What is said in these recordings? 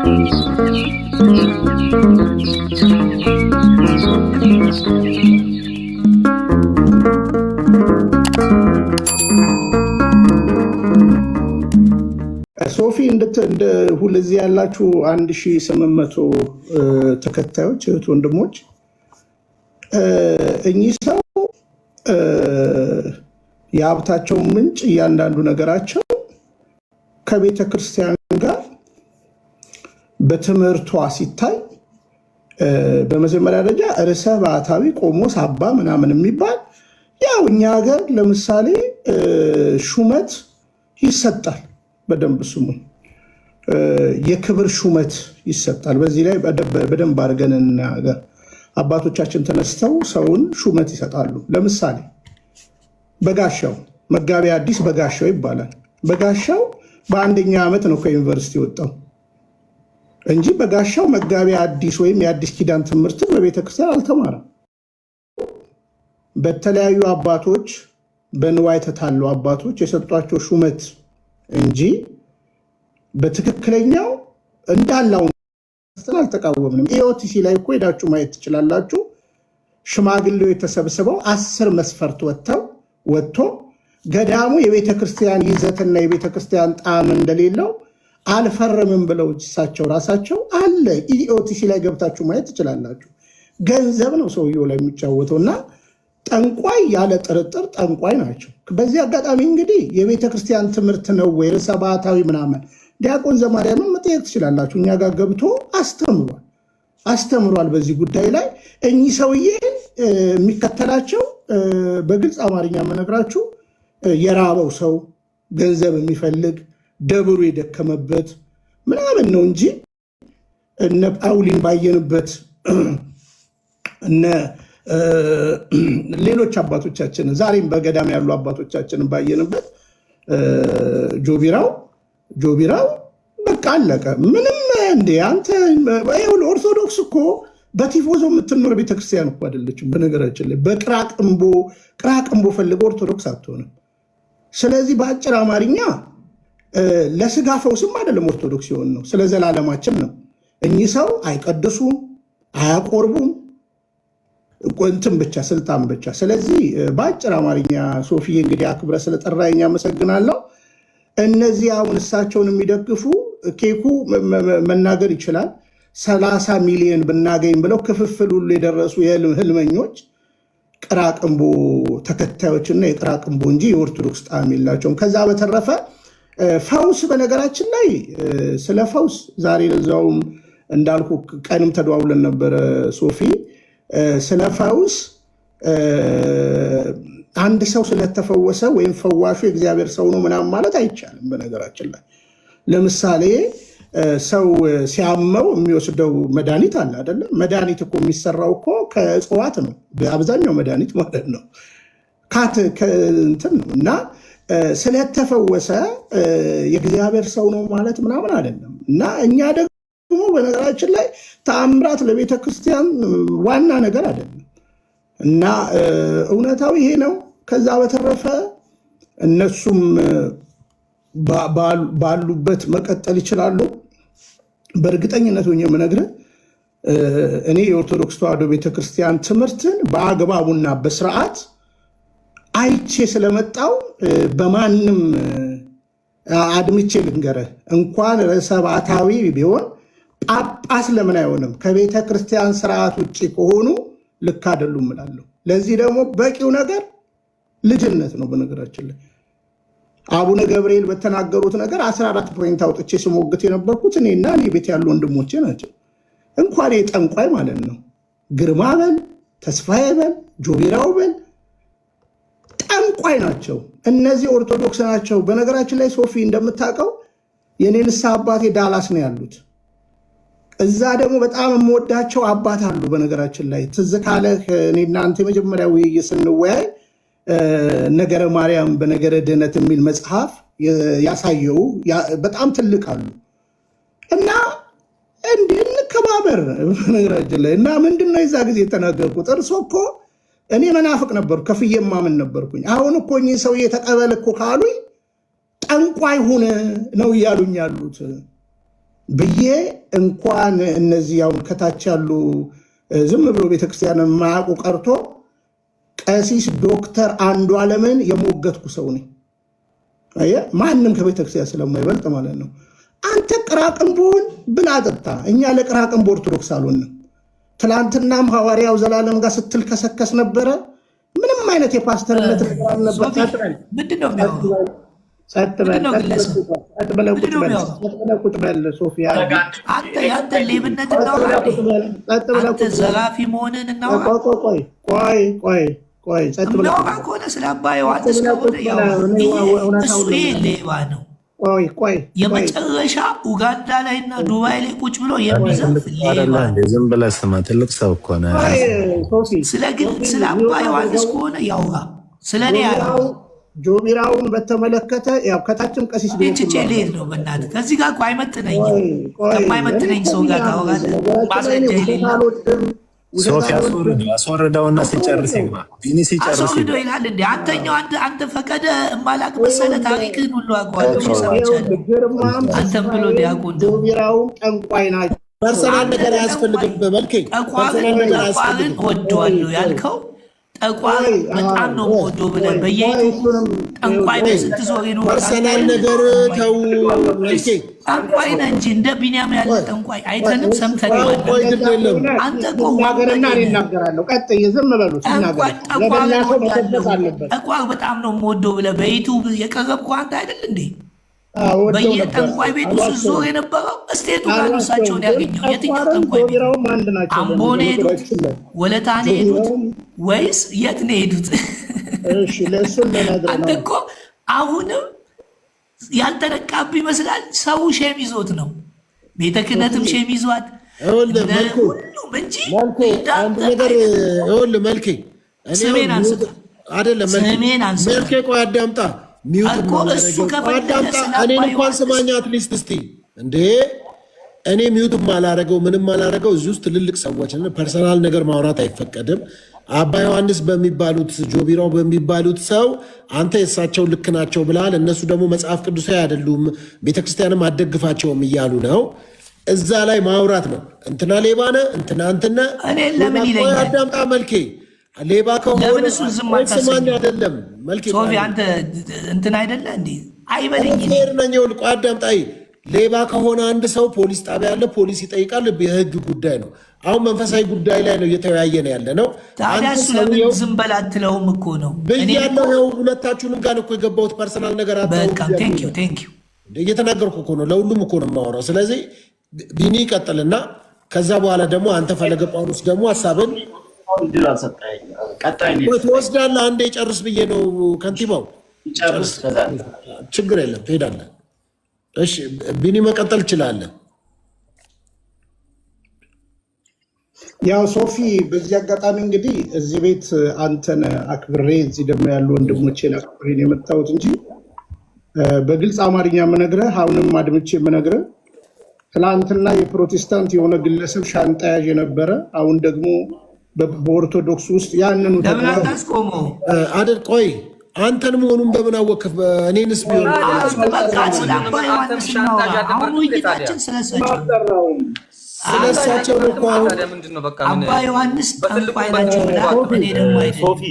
ሶፊ እንደ ሁለዚህ ያላችሁ 1800 ተከታዮች እህት ወንድሞች እኚህ ሰው የሀብታቸው ምንጭ እያንዳንዱ ነገራቸው ከቤተ ክርስቲያን ጋር በትምህርቷ ሲታይ በመጀመሪያ ደረጃ ርዕሰ ባሕታዊ ቆሞስ አባ ምናምን የሚባል ያው እኛ ሀገር ለምሳሌ ሹመት ይሰጣል። በደንብ ስሙ፣ የክብር ሹመት ይሰጣል። በዚህ ላይ በደንብ አድርገን እናገር። አባቶቻችን ተነስተው ሰውን ሹመት ይሰጣሉ። ለምሳሌ በጋሻው መጋቢ አዲስ በጋሻው ይባላል። በጋሻው በአንደኛ ዓመት ነው ከዩኒቨርሲቲ ወጣው እንጂ በጋሻው መጋቢ አዲስ ወይም የአዲስ ኪዳን ትምህርትን በቤተክርስቲያን አልተማረም። በተለያዩ አባቶች በንዋይ ተታሉ አባቶች የሰጧቸው ሹመት እንጂ በትክክለኛው እንዳላው አልተቃወምንም። ኢኦቲሲ ላይ እኮ ሄዳችሁ ማየት ትችላላችሁ። ሽማግሌው የተሰብስበው 10 መስፈርት ወጥቶ ገዳሙ የቤተክርስቲያን ይዘትና የቤተክርስቲያን ጣዕም እንደሌለው አልፈረምም ብለው እሳቸው ራሳቸው አለ። ኢኦቲሲ ላይ ገብታችሁ ማየት ትችላላችሁ። ገንዘብ ነው ሰውየው ላይ የሚጫወተው እና ጠንቋይ ያለ ጥርጥር ጠንቋይ ናቸው። በዚህ አጋጣሚ እንግዲህ የቤተ ክርስቲያን ትምህርት ነው ወይ ርዕሰ ባሕታዊ ምናምን ዲያቆን ዘማርያምን መጠየቅ ትችላላችሁ። እኛ ጋር ገብቶ አስተምሯል። በዚህ ጉዳይ ላይ እኚህ ሰውዬ የሚከተላቸው በግልጽ አማርኛ መነግራችሁ የራበው ሰው ገንዘብ የሚፈልግ ደብሩ የደከመበት ምናምን ነው እንጂ እነ ጳውሊን ባየንበት እነ ሌሎች አባቶቻችን ዛሬም በገዳም ያሉ አባቶቻችንን ባየንበት ጆቢራው በቃ አለቀ። ምንም እንደ አንተ ኦርቶዶክስ እኮ በቲፎዞ የምትኖር ቤተክርስቲያን እኮ አይደለችም። በነገራችን ላይ ቅራቅንቦ ፈልገው ኦርቶዶክስ አትሆንም። ስለዚህ በአጭር አማርኛ ለስጋ ፈውስም አይደለም ኦርቶዶክስ የሆን ነው፣ ስለ ዘላለማችን ነው። እኚህ ሰው አይቀድሱም፣ አያቆርቡም፣ እንትን ብቻ ስልጣን ብቻ። ስለዚህ በአጭር አማርኛ ሶፊዬ እንግዲህ አክብረ ስለጠራኸኝ አመሰግናለሁ። እነዚህ አሁን እሳቸውን የሚደግፉ ኬኩ መናገር ይችላል 30 ሚሊዮን ብናገኝ ብለው ክፍፍል ሁሉ የደረሱ የህልመኞች ቅራቅንቦ ተከታዮችና የቅራቅንቦ እንጂ የኦርቶዶክስ ጣዕም የላቸውም። ከዛ በተረፈ ፈውስ፣ በነገራችን ላይ ስለ ፈውስ ዛሬ ለዛውም እንዳልኩ ቀንም ተደዋውለን ነበረ ሶፊ። ስለ ፈውስ አንድ ሰው ስለተፈወሰ ወይም ፈዋሹ የእግዚአብሔር ሰው ነው ምናምን ማለት አይቻልም። በነገራችን ላይ ለምሳሌ ሰው ሲያመው የሚወስደው መድኃኒት አለ አይደለም? መድኃኒት እኮ የሚሰራው እኮ ከእጽዋት ነው፣ በአብዛኛው መድኃኒት ማለት ነው እንትን ነው። እና ስለተፈወሰ የእግዚአብሔር ሰው ነው ማለት ምናምን አይደለም። እና እኛ ደግሞ በነገራችን ላይ ተአምራት ለቤተ ክርስቲያን ዋና ነገር አይደለም። እና እውነታው ይሄ ነው። ከዛ በተረፈ እነሱም ባሉበት መቀጠል ይችላሉ። በእርግጠኝነት ሆኜ የምነግርህ እኔ የኦርቶዶክስ ተዋሕዶ ቤተክርስቲያን ትምህርትን በአግባቡና በስርዓት አይቼ ስለመጣው በማንም አድምቼ ልንገርህ፣ እንኳን ርዕሰ ባሕታዊ ቢሆን ጳጳስ ለምን አይሆንም? ከቤተ ክርስቲያን ስርዓት ውጭ ከሆኑ ልክ አይደሉም እላለሁ። ለዚህ ደግሞ በቂው ነገር ልጅነት ነው። በነገራችን ላይ አቡነ ገብርኤል በተናገሩት ነገር 14 ፖይንት አውጥቼ ስሞግት የነበርኩት እኔና እኔ ቤት ያሉ ወንድሞቼ ናቸው። እንኳን የጠንቋይ ማለት ነው ግርማ በል ተስፋዬ በል ጆቢራው በል ጠንቋይ ናቸው። እነዚህ ኦርቶዶክስ ናቸው። በነገራችን ላይ ሶፊ እንደምታውቀው የኔ ንስሐ አባቴ ዳላስ ነው ያሉት። እዛ ደግሞ በጣም የምወዳቸው አባት አሉ። በነገራችን ላይ ትዝ ካለህ እኔና አንተ የመጀመሪያ ውይይት ስንወያይ ነገረ ማርያም በነገረ ድህነት የሚል መጽሐፍ ያሳየው በጣም ትልቅ አሉ እና እንከባበር በነገራችን ላይ እና ምንድነው የዛ ጊዜ የተናገርኩት እርሶ እኮ እኔ መናፍቅ ነበርኩ፣ ከፍዬ ማምን ነበርኩኝ። አሁን እኮ እኚህ ሰውዬ ተቀበል እኮ ካሉኝ ጠንቋይ ሁን ነው እያሉኝ ያሉት። ብዬ እንኳን እነዚህ አሁን ከታች ያሉ ዝም ብሎ ቤተክርስቲያንን የማያውቁ ቀርቶ ቀሲስ ዶክተር አንዱዓለምን የሞገትኩ ሰው ነኝ። ማንም ከቤተክርስቲያን ስለማይበልጥ ማለት ነው። አንተ ቅራቅንቦን ብላ ጠጣ። እኛ ለቅራቅንቦ ኦርቶዶክስ አልሆንም። ትላንትናም ሐዋርያው ዘላለም ጋር ስትል ከሰከስ ነበረ። ምንም አይነት የፓስተርነት ነገር አልነበረ። ጸጥ ብለህ ቁጭ በል ሶፊያ። አንተ ያንተ ሌብነት አንተ ዘራፊ መሆንን እናውራ። ቆይ ጸጥ ብለህ ከሆነ ስለ አባ ዮሐንስ ከሆነ እሱ ሌባ ነው። የመጨረሻ ኡጋንዳ ላይ እና ዱባይ ላይ ቁጭ ብሎ የሚዘርፍ ሌባ። ዝም ብለህ ስማ፣ ትልቅ ሰው እኮ ነው። ስለ አባ ዮሐንስ ከሆነ ያውራ፣ ስለ እኔ ያውራ። ጆቢራውን በተመለከተ ያው ከታችም ቀሲስ ቤችቼ ልሄድ ነው። በእናትህ ከዚህ ጋር እኮ አይመጥነኝም። ከማይመጥነኝ ሰው ጋር ታወራለህ። ማስረጃ የሌለው ሶፊ አስወርደውና ሲጨርስ ይግባ። ቢኒ ሲጨርስ አስወርደው ይላል እንዴ? አንተኛው አንተ ፈቀደ እማላቅ መሰለህ። ታሪክህን ሁሉ አውቀዋለሁ፣ ሰምቻለሁ። አንተም ብሎ ዲያቆን ጆቢራው ጠንቋይ ናቸው። ፐርሰናል ነገር አያስፈልግም። በመልኬ ጠቋርን ወደዋለሁ ያልከው ጠቋር በጣም ነው ወዶ ብለህ በየዩቱብ ጠንቋይ ላይ ስትዞር ነው። ፐርሰናል ነገር ተው። መልኬ ጠንቋይ ነህ እንጂ እንደ ቢኒያም ያለ ጠንቋይ አይተንም ሰምተንም። አንተ እኮ ዋገርና እናገራለሁ። ቀጥይ፣ ዝም በሉት። ጠቋር በጣም ነው ወዶ ብለህ በዩቱብ የቀረብከው አንተ አይደል እንዴ? በየጠንቋይ ቤት ውስጥ ዞር የነበረው እስቴቱ ጋር እሳቸውን ያገኘው የትኛው ጠንቋይ ቤት? አምቦ ነው የሄዱት? ወለታ ነው የሄዱት? ወይስ የት ነው የሄዱት? አንተ እኮ አሁንም ያልተነቃብ ይመስላል። ሰው ሼም ይዞት ነው፣ ቤተ ክህነትም ሼም ይዟት ሁሉም እንጂ መልኬ ስሜን አንስቶ አይደለም። መልኬ ቆይ አዳምጣ እኔን እንኳን ስማኛ አትሊስት እስቲ እንዴ እኔ ሚዩት ማላረገው ምንም ማላረገው እዚህ ውስጥ ትልልቅ ሰዎች ፐርሰናል ነገር ማውራት አይፈቀድም። አባ ዮሐንስ በሚባሉት ጆቢራው በሚባሉት ሰው አንተ የእሳቸው ልክ ናቸው ብለሃል። እነሱ ደግሞ መጽሐፍ ቅዱሳዊ አይደሉም፣ ቤተክርስቲያንም አደግፋቸውም እያሉ ነው። እዛ ላይ ማውራት ነው። እንትና ሌባ ነህ እንትና እንትነ አዳምጣ መልኬ ሌባ ከሆነ ስማኝ አይደለም መልኬ ሶፊ አንተ እንትን አይደለ እንዴ? አይበለኝ ነኝ ልቆ አዳምጣይ። ሌባ ከሆነ አንድ ሰው ፖሊስ ጣቢያ ያለ ፖሊስ ይጠይቃል። የህግ ጉዳይ ነው። አሁን መንፈሳዊ ጉዳይ ላይ ነው እየተወያየ ነው ያለ ነው። ታዲያ እሱ ለምን ዝም በል አትለውም እኮ ነው ብያለሁ። ያው ሁለታችሁንም ጋር እኮ የገባሁት ፐርሰናል ነገር በቃ ቴንክ ዩ እየተናገርኩ እኮ ነው። ለሁሉም እኮ ነው የማወራው። ስለዚህ ቢኒ ይቀጥልና ከዛ በኋላ ደግሞ አንተ ፈለገ ጳውሎስ ደግሞ ሀሳብን ትወስዳለህ። አንዴ ጨርስ ብዬ ነው ከንቲባው። ችግር የለም ትሄዳለህ። እሺ ቢኒ መቀጠል ትችላለህ። ያው ሶፊ በዚህ አጋጣሚ እንግዲህ እዚህ ቤት አንተን አክብሬ እዚህ ደግሞ ያሉ ወንድሞቼን አክብሬ ነው የመጣሁት እንጂ በግልጽ አማርኛ የምነግርህ አሁንም አድምቼ የምነግርህ ትላንትና የፕሮቴስታንት የሆነ ግለሰብ ሻንጣ ያዥ የነበረ አሁን ደግሞ በኦርቶዶክስ ውስጥ ያንኑ አደር ቆይ አንተን መሆኑን በምን አወቅህ? እኔንስ ቢሆን ስለሳቸው እኮ አባ ዮሐንስ ጠንቋይ ናቸው። ሶፊ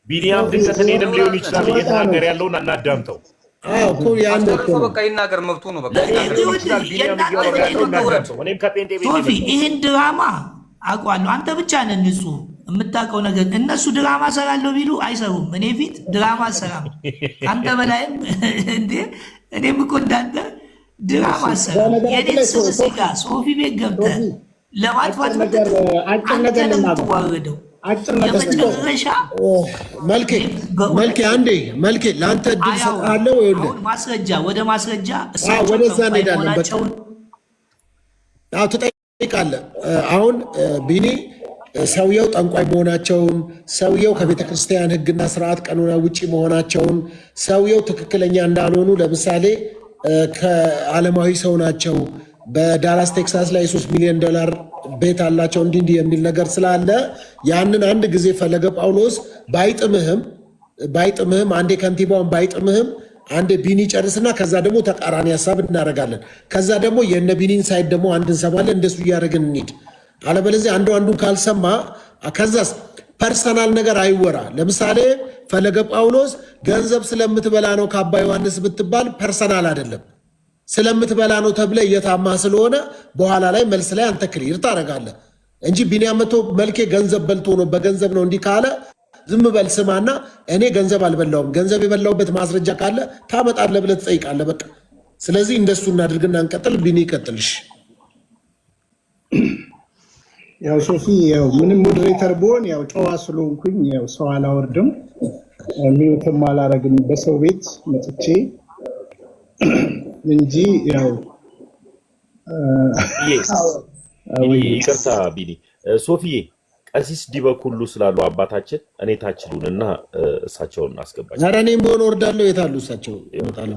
ቢኒያም ድንገት እኔንም ሊሆን ይችላል እየተናገር ያለውን አናዳምጠው። በቃ ይናገር መብቱ ነው። ሶፊ ይህን ድራማ አውቀዋለሁ። አንተ ብቻ ነህ ንጹህ የምታውቀው ነገር። እነሱ ድራማ ሰራለሁ ቢሉ አይሰሩም። እኔ ፊት ድራማ አልሰራም። አንተ በላይም እንዴ እኔም እኮ እንዳንተ ድራማ አልሰራም። የኔን ስም እዚህ ጋር ሶፊ ቤት ገብተህ ለማጥፋት አንተ ነው የምትዋረደው። የመጨረሻ መልኬ አንዴ መልኬ ለአንተ እድል ሰጥሃለሁ። ማስረጃ ወደ ማስረጃ ወደዛ እንሄዳለን። ትጠይቃለህ። አሁን ቢኒ ሰውየው ጠንቋይ መሆናቸውን፣ ሰውየው ከቤተ ክርስቲያን ሕግና ስርዓት ቀኖና ውጭ መሆናቸውን፣ ሰውየው ትክክለኛ እንዳልሆኑ ለምሳሌ ከዓለማዊ ሰው ናቸው፣ በዳላስ ቴክሳስ ላይ $3 ሚሊዮን ቤት አላቸው እንዲህ የሚል ነገር ስላለ ያንን አንድ ጊዜ ፈለገ ጳውሎስ ባይጥምህም አንዴ ከንቲባውን ባይጥምህም አንድ ቢኒ ጨርስና ከዛ ደግሞ ተቃራኒ ሀሳብ እናደርጋለን። ከዛ ደግሞ የነ ቢኒን ሳይድ ደግሞ አንድ እንሰማለን። እንደሱ እያደረግን እንሂድ። አለበለዚያ አንዱን ካልሰማ ከዛስ ፐርሰናል ነገር አይወራ። ለምሳሌ ፈለገ ጳውሎስ ገንዘብ ስለምትበላ ነው ከአባ ዮሐንስ ብትባል ፐርሰናል አይደለም፣ ስለምትበላ ነው ተብለ እየታማ ስለሆነ በኋላ ላይ መልስ ላይ አንተ ክሊር ታደርጋለህ እንጂ ቢኒያም መቶ መልኬ ገንዘብ በልቶ ነው በገንዘብ ነው እንዲህ ካለ ዝም በል ስማና፣ እኔ ገንዘብ አልበላውም፣ ገንዘብ የበላውበት ማስረጃ ካለ ታመጣለህ ብለህ ትጠይቃለህ። በቃ ስለዚህ እንደሱ እናድርግና እንቀጥል። ቢኒ ይቀጥልሽ። ያው ሶፊ ያው ምንም ሞዴሬተር ብሆን ያው ጨዋ ስለሆንኩኝ ያው ሰው አላወርድም፣ ሚውትም አላረግም በሰው ቤት መጥቼ እንጂ ያው ይቅርታ ቢኒ ሶፊዬ ቀሲስ ዲበኩሉ ስላሉ አባታችን እኔ ታችሉንና እሳቸውን አስገባቸው። ኧረ እኔም በሆነ ወርዳለሁ። የታሉ እሳቸው ይመጣሉ።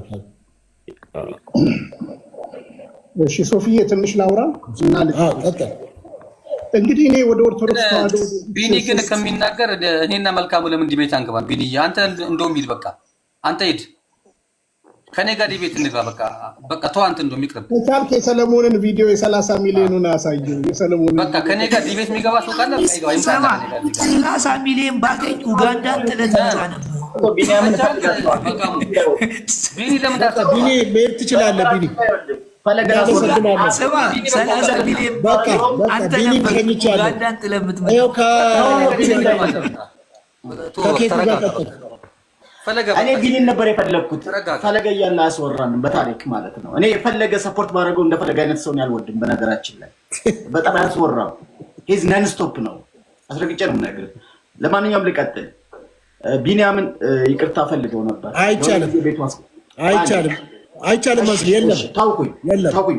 እሺ ሶፊዬ ትንሽ ላውራ እና ቀጥል። እንግዲህ እኔ ወደ ኦርቶዶክስ ተዋህዶ ቢኒ ግን ከሚናገር እኔና መልካሙ ለምን ዲቤት አንገባም? ቢኒ አንተ እንደውም ሂድ፣ በቃ አንተ ሂድ ከኔ ጋር ዲቤት እንግባ። በቃ ተው አንተ እንደውም ይቅርብ። ካልክ የሰለሞንን ቪዲዮ የ30 ሚሊዮኑን አሳየው። የሰለሞንን በቃ ከኔ ጋር ዲቤት የሚገባ ሰው ካለ አይገባ። 30 ሚሊዮን ባገኝ ኡጋንዳን ጥለት ነበር። ቢኒ ለምን ታሰብ? ቢኒ መሄድ ትችላለህ። ቢኒ እኔ ቢኒን ነበር የፈለግኩት። ፈለገ እያልን አያስወራንም በታሪክ ማለት ነው። እኔ የፈለገ ሰፖርት ማድረገው እንደፈለገ አይነት ሰውን ያልወድም። በነገራችን ላይ በጣም አያስወራው። ሂዝ ነን ስቶፕ ነው። አስረግጬ ነው የምነግርህ። ለማንኛውም ልቀጥል። ቢኒያምን ይቅርታ ፈልገው ነበር። አይቻልም መስል የለም። ታውኩኝ።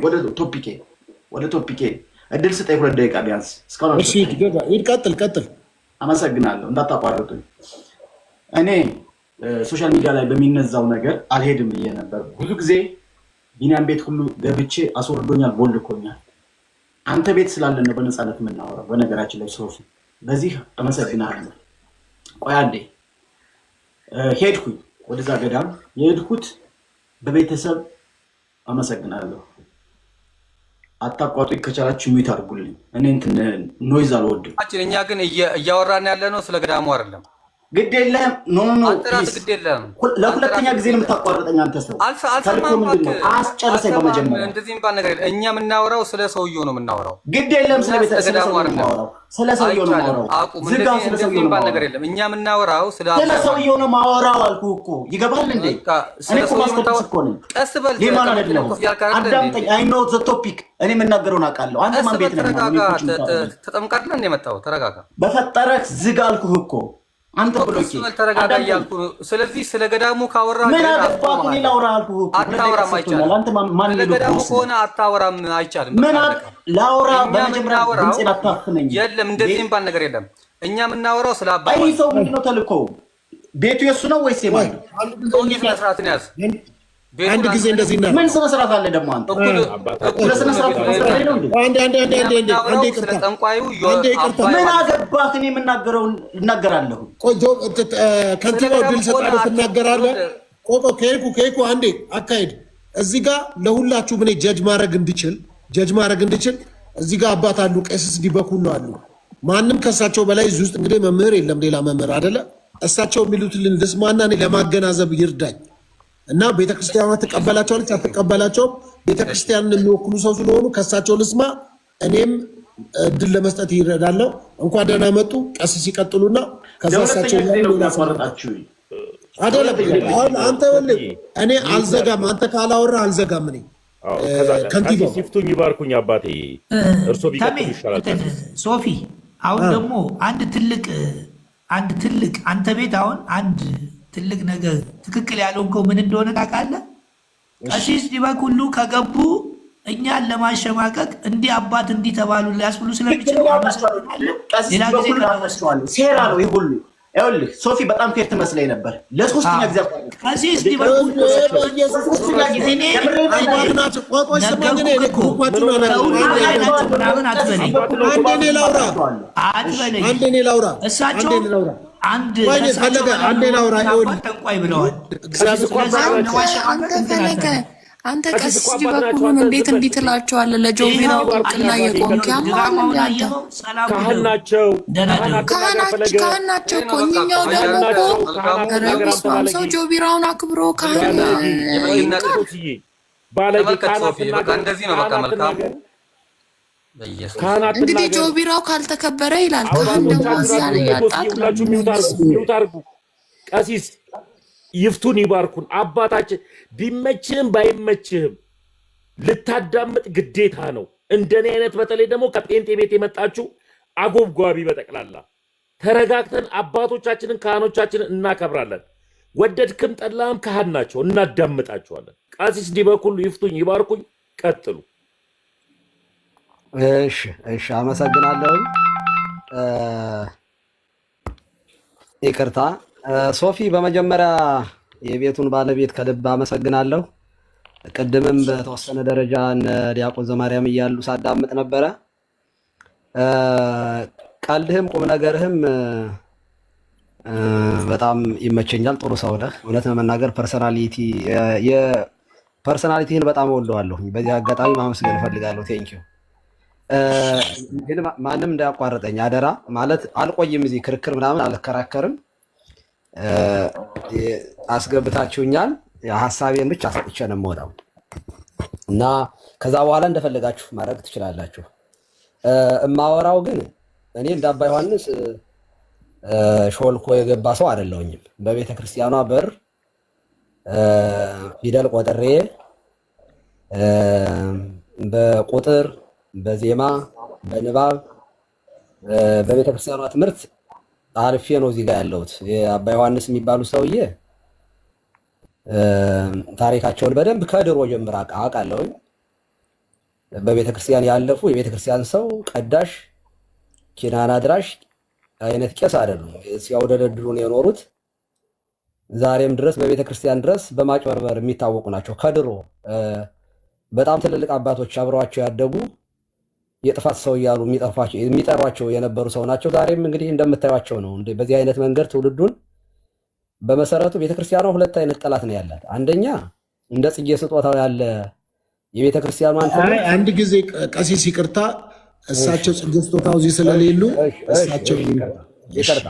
ወደ ቶፒኬ እድል ስጠኝ 2 ደቂቃ ቢያንስ። እስካሁን ቀጥል። አመሰግናለሁ። እንዳታቋርጡኝ። እኔ ሶሻል ሚዲያ ላይ በሚነዛው ነገር አልሄድም ብዬ ነበር። ብዙ ጊዜ ቢኒያም ቤት ሁሉ ገብቼ አስወርዶኛል፣ ቦልኮኛል። አንተ ቤት ስላለን ነው በነፃነት የምናወራው። በነገራችን ላይ ሶፊ በዚህ አመሰግናለሁ። ቆይ አንዴ ሄድኩኝ ወደዛ ገዳም የሄድኩት በቤተሰብ አመሰግናለሁ። አታቋጡ። ከቻላችሁ ሚት አድርጉልኝ። እኔ እንትን ኖይዝ አልወድም። እኛ ግን እያወራን ያለ ነው ስለ ገዳሙ አይደለም። ግድ የለም ኖ ግድ የለም። ለሁለተኛ ጊዜ ነው የምታቋርጠኝ አንተ ሰው። አስጨርሰኝ በመጀመሪያ። እንደዚህ የሚባል ነገር የለም። እኛ የምናወራው ስለ ሰውየው ነው የምናወራው። ግድ የለም ስለ ቤተሰብ ነው። ስለ ሰውየው ነው የማወራው። ዝጋ። ስለ ሰውየው ነው ነገር የለም። እኛ የምናወራው ስለ ሰውየው ነው የማወራው አልኩህ እኮ። ይገባል እንዴ? እኔ እኮ ማስቀደስ እኮ ነኝ። ቀስ በል ሌማን አይደለም። አዳምጠኝ። አይ ኖ ዘ ቶፒክ። እኔ የምናገረውን አውቃለሁ። አንተ ማን ቤት ነህ? ተጠምቃለህ እንደ መጣው። ተረጋጋ። በፈጠረህ ዝጋ አልኩህ እኮ። አንተ ብሎኪ ተረጋጋ እያልኩ ነው። ስለዚህ ስለ ገዳሙ ካወራህ ምን አገባህ? እኔ ላውራ አልኩህ እኮ። አታወራም፣ አይቻልም። አንተ ማን ነው? ገዳሙ ከሆነ አታወራም፣ አይቻልም። ምን ላውራ? በመጀመሪያ ድምጼን አታፍነኝ። የለም እንደዚህ የሚባል ነገር የለም። እኛ የምናወራው ስለ አባ አይ ሰው ምንድን ነው ተልእኮው? ቤቱ የሱ ነው ወይስ የማን ነው? ስነስርዓትን ያዝ። አንድ ጊዜ እንደዚህ እና ምን ስነ ስርዓት አለ ደግሞ? አንተ ስለ ስነ ስርዓት መስራት ነው እንዴ? ምን አገባህ? እኔ የምናገረውን እናገራለሁ። ቆጆ ከንቲባው ድል ሰጣለህ ትናገራለህ። ቆቆ ከይኩ አንዴ አካሄድ እዚህ ጋር ለሁላችሁም እኔ ጀጅ ማድረግ እንድችል እዚህ ጋር አባት አሉ፣ ቀሲስ ዲበኩሉ አሉ። ማንም ከእሳቸው በላይ እዚህ ውስጥ እንግዲህ መምህር የለም፣ ሌላ መምህር አይደለ። እሳቸው የሚሉትን ልስማና እኔ ለማገናዘብ ይርዳኝ እና ቤተክርስቲያኗ ትቀበላቸዋለች አትቀበላቸውም? ቤተክርስቲያንን የሚወክሉ ሰው ስለሆኑ ከእሳቸው ልስማ፣ እኔም እድል ለመስጠት ይረዳለሁ። እንኳን ደህና መጡ። ቀሲስ ሲቀጥሉና ከዛ እሳቸው አንተ እኔ አልዘጋም። አንተ ካላወራ አልዘጋም። እኔ ከንቲባው ሲፍቱኝ ይባርኩኝ አባቴ። እርሶ ቢቀጥሉ ይሻላል። ሶፊ አሁን ደግሞ አንድ ትልቅ አንተ ቤት አሁን አንድ ትልቅ ነገር ትክክል ያልሆንከው ምን እንደሆነ ታውቃለህ? ቀሲስ ዲበኩሉ ከገቡ እኛን ለማሸማቀቅ እንዲህ አባት እንዲህ ተባሉ ሊያስብሉ ስለሚችሉ ሌላ ጊዜ ሴራ ነው ይህ ሁሉ። ይኸውልህ ሶፊ በጣም ፌር ትመስለኝ ነበር። ለሶስተኛ ጊዜ ቀሲስ ዲበኩሉ እሳቸው አንድ ወይኔ ፈለገ አንዴ ላውራ ጠንቋይ ብለዋል። አንተ ቀሲስ ዲበኩሉን እንዴት እንዲህ ትላቸዋለህ? ለጆቢራው ጥቅና የቆምክ ያማል እንዳንተ ካህን ናቸው ካህን ናቸው እኮ እኛው ደግሞ እኮ ረቢስም ሰው ጆቢራውን አክብሮ ካህን እንግዲህ ጆቢራው ካልተከበረ ይላል። ካህን ደግሞ እዚያ ላይ ያጣጥላሉ። ቀሲስ ይፍቱን ይባርኩን። አባታችን ቢመችህም ባይመችህም ልታዳምጥ ግዴታ ነው። እንደኔ አይነት በተለይ ደግሞ ከጴንጤ ቤት የመጣችሁ አጎብጓቢ በጠቅላላ ተረጋግተን አባቶቻችንን ካህኖቻችንን እናከብራለን። ወደድክም ጠላም ካህን ናቸው፣ እናዳምጣቸዋለን። ቀሲስ ዲበኩሉ ይፍቱኝ ይባርኩኝ። ቀጥሉ። እሺ አመሰግናለሁ። ይቅርታ ሶፊ፣ በመጀመሪያ የቤቱን ባለቤት ከልብ አመሰግናለሁ። ቅድምም በተወሰነ ደረጃ ዲያቆን ዘማርያም እያሉ ሳዳምጥ ነበረ። ቀልድህም ቁም ነገርህም በጣም ይመቸኛል። ጥሩ ሰው ነህ። እውነት ለመናገር ፐርሰናሊቲህን በጣም እወደዋለሁ። በዚህ አጋጣሚ ማመስገን እፈልጋለሁ። ቴንኪው። ግን ማንም እንዳያቋርጠኝ አደራ። ማለት አልቆይም፣ እዚህ ክርክር ምናምን አልከራከርም። አስገብታችሁኛል። ሀሳቤን ብቻ ሰጥቼ ነው የምወጣው እና ከዛ በኋላ እንደፈለጋችሁ ማድረግ ትችላላችሁ። እማወራው ግን እኔ እንደ አባ ዮሐንስ ሾልኮ የገባ ሰው አይደለሁኝም። በቤተ ክርስቲያኗ በር ፊደል ቆጥሬ በቁጥር በዜማ በንባብ በቤተ ክርስቲያኗ ትምህርት አልፌ ነው እዚህ ጋር ያለሁት። የአባ ዮሐንስ የሚባሉ ሰውዬ ታሪካቸውን በደንብ ከድሮ ጀምሮ አውቃለሁ። በቤተ ክርስቲያን ያለፉ የቤተ ክርስቲያን ሰው ቀዳሽ ኪዳን አድራሽ አይነት ቄስ አይደሉም። ሲያውደለድሉ ነው የኖሩት። ዛሬም ድረስ በቤተ ክርስቲያን ድረስ በማጭበርበር የሚታወቁ ናቸው። ከድሮ በጣም ትልልቅ አባቶች አብረዋቸው ያደጉ የጥፋት ሰው እያሉ የሚጠሯቸው የነበሩ ሰው ናቸው። ዛሬም እንግዲህ እንደምታዩቸው ነው። በዚህ አይነት መንገድ ትውልዱን በመሰረቱ ቤተክርስቲያኗ ሁለት አይነት ጠላት ነው ያላት። አንደኛ እንደ ጽጌ ስጦታው ያለ የቤተክርስቲያኗ አንድ ጊዜ ቀሲስ ይቅርታ፣ እሳቸው ጽጌ ስጦታው እዚህ ስለሌሉ እሳቸው ይቅርታ።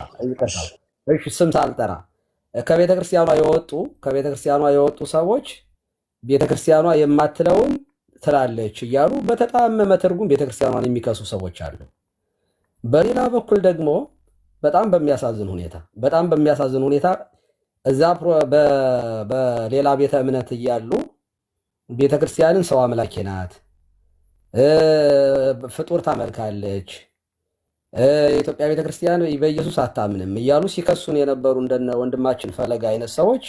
እሺ ስም ሳልጠራ ከቤተክርስቲያኗ የወጡ ሰዎች ቤተክርስቲያኗ የማትለውን ትላለች እያሉ በተጣመመ ትርጉም ቤተክርስቲያኗን የሚከሱ ሰዎች አሉ። በሌላ በኩል ደግሞ በጣም በሚያሳዝን ሁኔታ እዛ በሌላ ቤተ እምነት እያሉ ቤተክርስቲያንን ሰው አምላኬ ናት፣ ፍጡር ታመልካለች፣ የኢትዮጵያ ቤተክርስቲያን በኢየሱስ አታምንም እያሉ ሲከሱን የነበሩ እንደነ ወንድማችን ፈለጋ አይነት ሰዎች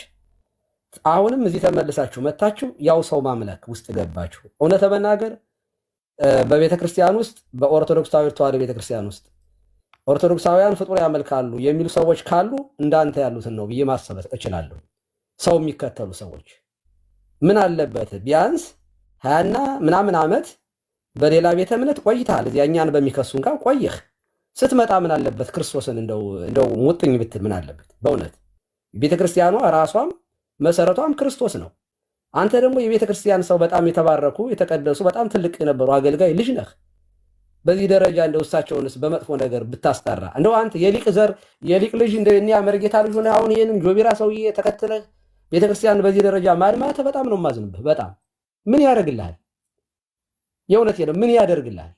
አሁንም እዚህ ተመልሳችሁ መታችሁ ያው ሰው ማምለክ ውስጥ ገባችሁ። እውነት ለመናገር በቤተክርስቲያን ውስጥ በኦርቶዶክሳዊ ተዋሕዶ ቤተክርስቲያን ውስጥ ኦርቶዶክሳውያን ፍጡር ያመልካሉ የሚሉ ሰዎች ካሉ እንዳንተ ያሉትን ነው ብዬ ማሰብ እችላለሁ። ሰው የሚከተሉ ሰዎች ምን አለበት ቢያንስ 20 ምናምን ዓመት በሌላ ቤተ እምነት ቆይተሃል። እዚያ እኛን በሚከሱን ጋር ቆይህ። ስትመጣ ምን አለበት ክርስቶስን እንደው ሙጥኝ ብትል ምን አለበት? በእውነት ቤተክርስቲያኗ ራሷም መሰረቷም ክርስቶስ ነው። አንተ ደግሞ የቤተ ክርስቲያን ሰው በጣም የተባረኩ የተቀደሱ በጣም ትልቅ የነበሩ አገልጋይ ልጅ ነህ። በዚህ ደረጃ እንደው እሳቸውንስ በመጥፎ ነገር ብታስጠራ እንደው አንተ የሊቅ ልጅ እንደኛ መርጌታ ልጅ ሆነ አሁን ይሄንን ጆቢራ ሰውዬ ተከትለህ ቤተ ክርስቲያን በዚህ ደረጃ ማድማት በጣም ነው የማዝንብህ። በጣም ምን ያደርግልሃል? የእውነቴ ነው። ምን ያደርግልሃል?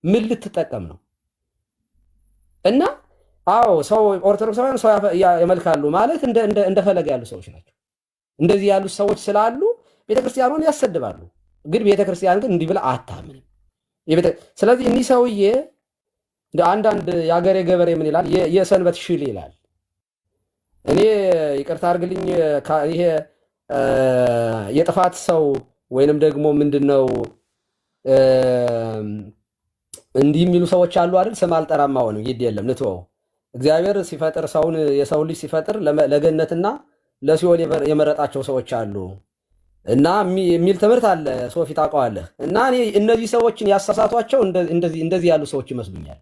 ምን ልትጠቀም ነው? እና አዎ ሰው ኦርቶዶክሳውያን ሰው ያመልካሉ ማለት እንደፈለገ ያሉ ሰዎች ናቸው። እንደዚህ ያሉ ሰዎች ስላሉ ቤተክርስቲያኑን ያሰድባሉ። ግን ቤተክርስቲያን ግን እንዲህ ብላ አታምንም። ስለዚህ እኒህ ሰውዬ አንዳንድ የአገሬ ገበሬ ምን ይላል? የሰንበት ሽል ይላል። እኔ ይቅርታ አድርግልኝ፣ ይሄ የጥፋት ሰው ወይንም ደግሞ ምንድነው እንዲህ የሚሉ ሰዎች አሉ አይደል? ስም አልጠራም። አሁን ግድ የለም ንትወው። እግዚአብሔር ሲፈጥር ሰውን የሰው ልጅ ሲፈጥር ለገነትና ለሲኦል የመረጣቸው ሰዎች አሉ እና የሚል ትምህርት አለ። ሶፊ ታውቀዋለህ። እና እኔ እነዚህ ሰዎችን ያሳሳቷቸው እንደዚህ ያሉ ሰዎች ይመስሉኛል።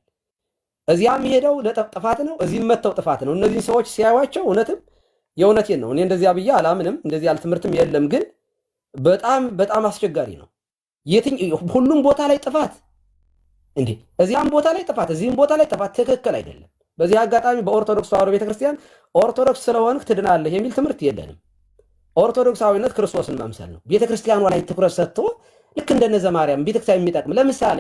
እዚያም ሄደው ጥፋት ነው፣ እዚህም መተው ጥፋት ነው። እነዚህን ሰዎች ሲያዩዋቸው እውነትም የእውነቴን ነው እኔ እንደዚያ ብዬ አላምንም። እንደዚህ ያለ ትምህርትም የለም። ግን በጣም በጣም አስቸጋሪ ነው። ሁሉም ቦታ ላይ ጥፋት እንዴ! እዚያም ቦታ ላይ ጥፋት፣ እዚህም ቦታ ላይ ጥፋት ትክክል አይደለም። በዚህ አጋጣሚ በኦርቶዶክስ ተዋሕዶ ቤተክርስቲያን ኦርቶዶክስ ስለሆንክ ትድናለህ የሚል ትምህርት የለንም። ኦርቶዶክሳዊነት ክርስቶስን መምሰል ነው። ቤተክርስቲያኗ ላይ ትኩረት ሰጥቶ ልክ እንደነ ዘማርያም ቤተክርስቲያን የሚጠቅም ለምሳሌ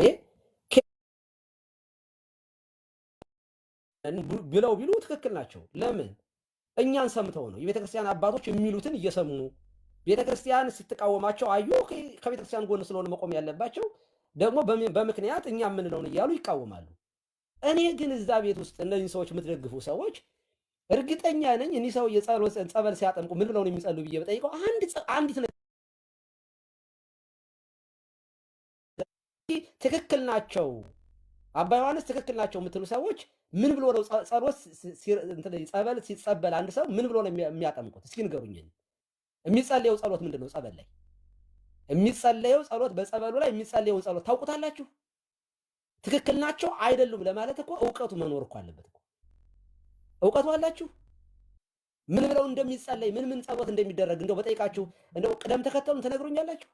ብለው ቢሉ ትክክል ናቸው። ለምን? እኛን ሰምተው ነው። የቤተክርስቲያን አባቶች የሚሉትን እየሰሙ ቤተክርስቲያን ስትቃወማቸው አዩ። ከቤተክርስቲያን ጎን ስለሆነ መቆም ያለባቸው ደግሞ በምክንያት እኛ የምንለውን እያሉ ይቃወማሉ። እኔ ግን እዛ ቤት ውስጥ እነዚህ ሰዎች የምትደግፉ ሰዎች እርግጠኛ ነኝ እኒህ ሰው ጸበል ሲያጠምቁ ምን ብለው ነው የሚጸሉ ብዬ በጠይቀው አንዲት ትክክል ናቸው አባ ዮሐንስ ትክክል ናቸው የምትሉ ሰዎች ምን ብሎ ነው ጸበል ሲጸበል አንድ ሰው ምን ብሎ ነው የሚያጠምቁት? እስኪ ንገሩኝ። የሚጸለየው ጸሎት ምንድን ነው? ጸበል ላይ የሚጸለየው ጸሎት፣ በጸበሉ ላይ የሚጸለየውን ጸሎት ታውቁታላችሁ? ትክክል ናቸው አይደሉም ለማለት እኮ እውቀቱ መኖር እኮ አለበት እኮ። እውቀቱ አላችሁ? ምን ብለው እንደሚጸለይ ምን ጸሎት እንደሚደረግ እንደው በጠይቃችሁ እንደው ቅደም ተከተሉን ትነግሩኛላችሁ?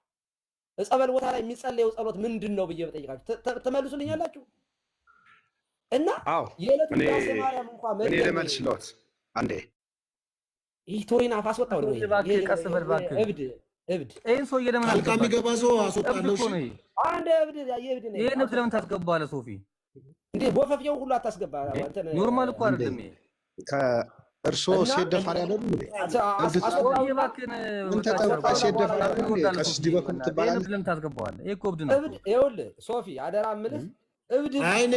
ጸበል ቦታ ላይ የሚጸለየው ጸሎት ምንድን ነው ብዬ በጠይቃችሁ ትመልሱልኛላችሁ? እና የዕለቱ ዳሴ ማርያም እንኳን እኔ ልመልስልዎት አንዴ። ይህ ቶሪን አፍ አስወጣው ነው። ቀስ በል እባክህ። እብድ ይሄን ሰውዬ ለምን ጣልቃ የሚገባ ሰው አስወጣለሁ። አንድ እብድ የእብድ ነው። ይሄን እብድ ለምን ታስገባለህ? ሶፊ እንዴ ቦፈፊያው ሁሉ አታስገባ። ኖርማል እኮ አይደለም ይሄ። ከእርስዎ ሴት ደፋር ያለሉ ምን ተጠምቃ ሴት ደፋር ያለሉ ቀሲስ ዲበኩሉ ትባላለህ። ለምን ታስገባዋለህ? ይሄ እኮ እብድ ነው። እብድ ይኸውልህ ሶፊ አደራ የምልህ እብድ አይኔ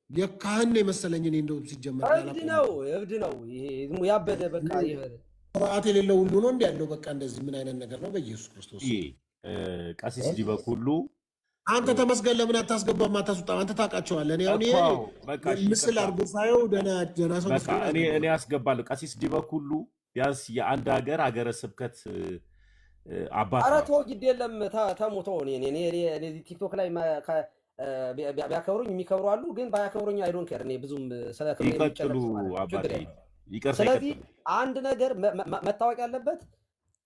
የካህን ነው የመሰለኝ። እኔ እንደው ሲጀመር እብድ ነው ይሄ ያበደ በቃ ይሄ ስርዓት የሌለው ሁሉ ነው እንዲ ያለው። በቃ እንደዚህ ምን አይነት ነገር ነው? በኢየሱስ ክርስቶስ ቀሲስ ዲበኩሉ አንተ ተመስገን ለምን አታስገባም? አታስወጣም? አንተ ታውቃቸዋለህ። እኔ አሁን ይሄ ምስል አድርጎ ሳየው ደህና ሰው እኔ አስገባለሁ። ቀሲስ ዲበኩሉ ቢያንስ የአንድ ሀገረ ስብከት አባት። ኧረ ተው ግድ የለም ተሙቶ እኔ ቲክቶክ ላይ ቢያከብሩኝ የሚከብሩ አሉ፣ ግን ባያከብሩኝ አይዶን ኬር። እኔ ብዙም ይቀጥሉ አባቴ። ስለዚህ አንድ ነገር መታወቅ ያለበት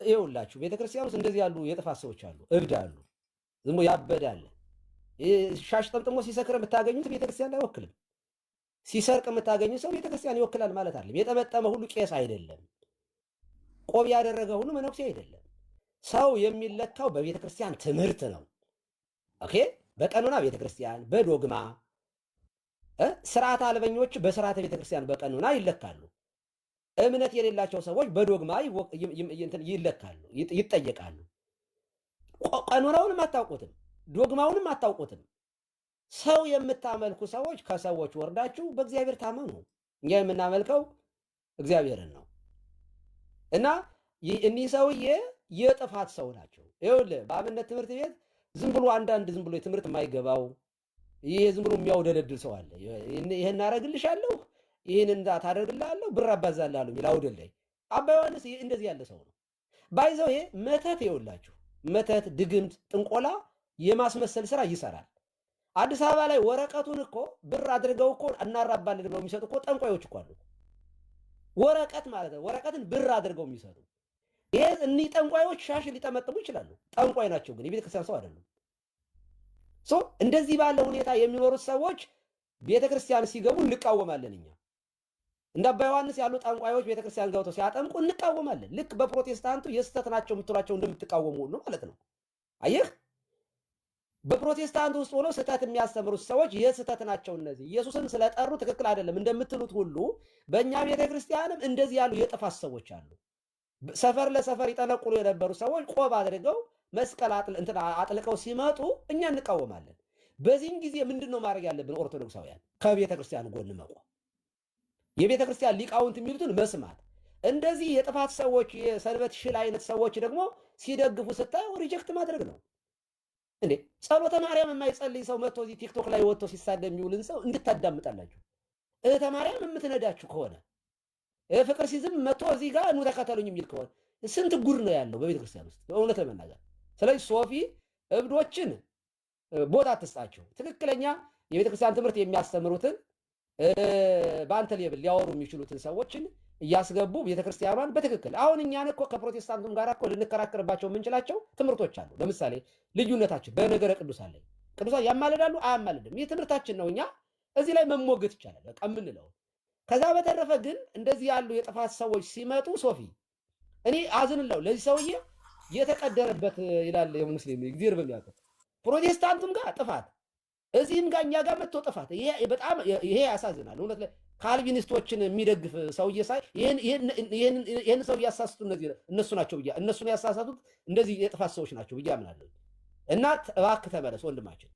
ይኸውላችሁ፣ ቤተክርስቲያን ውስጥ እንደዚህ ያሉ የጥፋት ሰዎች አሉ፣ እብድ አሉ፣ ዝም ያበደ አለ። ሻሽ ጠምጥሞ ሲሰክር የምታገኙት ቤተክርስቲያን ላይ አይወክልም። ሲሰርቅ የምታገኙት ሰው ቤተክርስቲያን ይወክላል ማለት አይደለም። የጠመጠመ ሁሉ ቄስ አይደለም። ቆብ ያደረገ ሁሉ መነኩሴ አይደለም። ሰው የሚለካው በቤተክርስቲያን ትምህርት ነው። ኦኬ፣ በቀኖና ቤተክርስቲያን፣ በዶግማ ስርዓት አልበኞች በስርዓተ ቤተክርስቲያን በቀኖና ይለካሉ። እምነት የሌላቸው ሰዎች በዶግማ ይለካሉ፣ ይጠየቃሉ። ቀኖናውንም አታውቁትም፣ ዶግማውንም አታውቁትም። ሰው የምታመልኩ ሰዎች ከሰዎች ወርዳችሁ በእግዚአብሔር ታመኑ። እኛ የምናመልከው እግዚአብሔርን ነው። እና እኒህ ሰውዬ የጥፋት ሰው ናቸው። ይኸውልህ በአብነት ትምህርት ቤት ዝም ብሎ አንዳንድ ዝም ብሎ ትምህርት የማይገባው ይሄ ዝም ብሎ የሚያውደለድል ሰው አለ። ይሄን አደርግልሻለሁ፣ ይሄን ታደርግልሃለሁ፣ ብር አባዛልሃለሁ የሚል አውደላይ። አባ ዮሐንስ እንደዚህ ያለ ሰው ነው። ባይዘው ይሄ መተት፣ ይኸውላችሁ መተት፣ ድግምት፣ ጥንቆላ የማስመሰል ስራ ይሰራል። አዲስ አበባ ላይ ወረቀቱን እኮ ብር አድርገው እኮ እናራባልን ብለው የሚሰጡ እኮ ጠንቋዮች እኮ አሉ። ወረቀት ማለት ነው። ወረቀትን ብር አድርገው የሚሰጡ ይሄ እኒህ ጠንቋዮች ሻሽ ሊጠመጥሙ ይችላሉ። ጠንቋይ ናቸው፣ ግን የቤተክርስቲያን ሰው አይደሉም። እንደዚህ ባለ ሁኔታ የሚኖሩት ሰዎች ቤተክርስቲያን ሲገቡ እንቃወማለን። እኛ እንደ አባ ዮሐንስ ያሉ ጠንቋዮች ቤተክርስቲያን ገብተው ሲያጠምቁ እንቃወማለን። ልክ በፕሮቴስታንቱ የስህተት ናቸው የምትሏቸው እንደምትቃወሙ ሁሉ ማለት ነው። አየህ፣ በፕሮቴስታንቱ ውስጥ ሆነው ስህተት የሚያስተምሩት ሰዎች የስህተት ናቸው እነዚህ ኢየሱስን ስለጠሩ ትክክል አይደለም እንደምትሉት ሁሉ በእኛ ቤተክርስቲያንም እንደዚህ ያሉ የጥፋት ሰዎች አሉ። ሰፈር ለሰፈር ይጠነቁሉ የነበሩ ሰዎች ቆብ አድርገው መስቀል አጥልቀው ሲመጡ እኛ እንቃወማለን። በዚህም ጊዜ ምንድን ነው ማድረግ ያለብን? ኦርቶዶክሳውያን ከቤተ ክርስቲያን ጎን መቆም፣ የቤተ ክርስቲያን ሊቃውንት የሚሉትን መስማት። እንደዚህ የጥፋት ሰዎች የሰንበት ሽል አይነት ሰዎች ደግሞ ሲደግፉ ስታየው ሪጀክት ማድረግ ነው እንዴ። ጸሎተ ማርያም የማይጸልይ ሰው መጥቶ እዚህ ቲክቶክ ላይ ወጥቶ ሲሳደብ የሚውልን ሰው እንድታዳምጣላችሁ። እህተ ማርያም የምትነዳችሁ ከሆነ ፍቅር ሲዝም መጥቶ እዚህ ጋር ኑ ተከተሉኝ የሚል ከሆነ ስንት ጉድ ነው ያለው በቤተ ክርስቲያን ውስጥ በእውነት ለመናገር። ስለዚህ ሶፊ እብዶችን ቦታ አትስጣቸው። ትክክለኛ የቤተ ክርስቲያን ትምህርት የሚያስተምሩትን በአንተ ሌብል ሊያወሩ የሚችሉትን ሰዎችን እያስገቡ ቤተክርስቲያኗን በትክክል አሁን እኛን እኮ ከፕሮቴስታንቱም ጋር እኮ ልንከራከርባቸው የምንችላቸው ትምህርቶች አሉ። ለምሳሌ ልዩነታችን በነገረ ቅዱሳን ላይ ቅዱሳን ያማልዳሉ አያማልድም፣ ይህ ትምህርታችን ነው። እኛ እዚህ ላይ መሞገት ይቻላል በቃ የምንለው። ከዛ በተረፈ ግን እንደዚህ ያሉ የጥፋት ሰዎች ሲመጡ ሶፊ እኔ አዝንለው ለዚህ ሰውዬ የተቀደረበት ይላል የሙስሊም እግዚአብሔር በሚያውቀው ፕሮቴስታንቱም ጋር ጥፋት እዚህም ጋር እኛ ጋር መጥቶ ጥፋት። ይሄ ያሳዝናል እውነት። ካልቪኒስቶችን የሚደግፍ ሰውዬ ሳይ ይህን ሰው እያሳስቱ እነሱ ናቸው ብያ እነሱን ያሳሳቱት እንደዚህ የጥፋት ሰዎች ናቸው ብዬ አምናለሁ። እና እባክህ ተመለስ ወንድማችን፣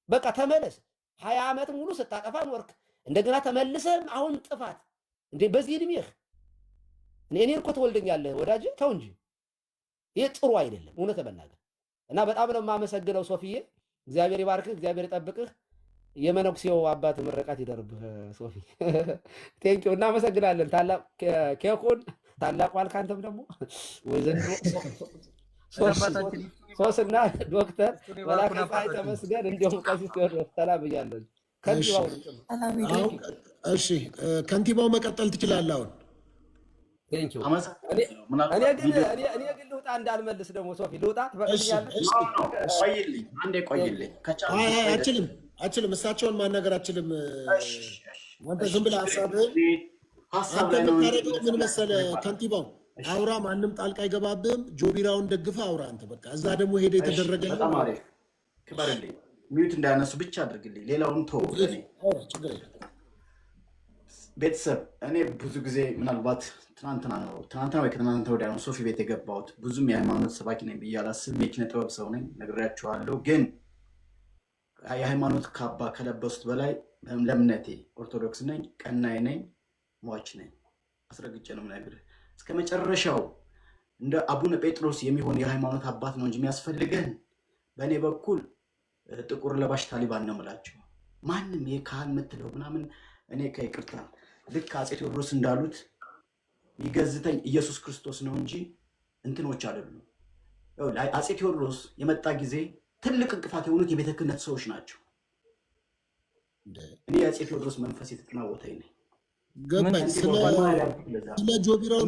በቃ ተመለስ። 20 ዓመት ሙሉ ስታጠፋ ኖርክ፣ እንደገና ተመልሰም አሁን ጥፋት እንዴ! በዚህ እድሜህ እኔ እኮ ትወልደኛለህ ወዳጅ፣ ተው እንጂ ይህ ጥሩ አይደለም እውነት መናገር። እና በጣም ነው የማመሰግነው ሶፊዬ፣ እግዚአብሔር ይባርክህ፣ እግዚአብሔር ይጠብቅህ። የመነኩሴው አባት ምረቃት ይደርብህ ሶፊ። ቴንኪው፣ እናመሰግናለን። ታላቅ ኬኩን ታላቁ አልክ፣ አንተም ደግሞ ወዘንዶ ሶስና ዶክተር መላከ ፀሐይ ተመስገን እንዲሁም ቀሲስ ቴዎድሮስ ሰላም ብያለሁ። እሺ ከንቲባው መቀጠል ትችላለህ አሁን። እኔ ግን ልውጣ እንዳልመልስ ደግሞ ሶፊ ልውጣ ትፈቅድኛለህ? አችልም እሳቸውን ማናገር አችልም። አንተ ዝም ብለህ ሀሳብህን አንተ የምታደርገው ምን መሰለህ? ከንቲባው አውራ፣ ማንም ጣልቃ አይገባብህም። ጆቢራውን ደግፈህ አውራ አንተ በቃ። እዛ ደግሞ ሄደ የተደረገ ክበርልኝ፣ ሚዩት እንዳያነሱ ብቻ አድርግልኝ፣ ሌላውን ተው። ቤተሰብ እኔ ብዙ ጊዜ ምናልባት ትናንትና ወይ ከትናንትና ወዲያ ነው ሶፊ ቤት የገባሁት። ብዙም የሃይማኖት ሰባኪ ነኝ ብዬ አላስብም። የኪነ ጥበብ ሰው ነኝ ነግሬያችኋለሁ። ግን የሃይማኖት ካባ ከለበሱት በላይ ለእምነቴ ኦርቶዶክስ ነኝ፣ ቀናይ ነኝ፣ ሟች ነኝ። አስረግጬ ነው የምነግርህ። እስከ መጨረሻው እንደ አቡነ ጴጥሮስ የሚሆን የሃይማኖት አባት ነው እንጂ የሚያስፈልገን በእኔ በኩል ጥቁር ለባሽ ታሊባን ነው የምላቸው። ማንም ይሄ ካህን የምትለው ምናምን እኔ ከይቅርታ ልክ አፄ ቴዎድሮስ እንዳሉት ይገዝተኝ ኢየሱስ ክርስቶስ ነው እንጂ እንትኖች አይደሉም። አፄ ቴዎድሮስ የመጣ ጊዜ ትልቅ እንቅፋት የሆኑት የቤተ ክህነት ሰዎች ናቸው። እኔ የአፄ ቴዎድሮስ መንፈስ የተጠናወተኝ ነኝ። ገባኝ። ስለ ጆቢራው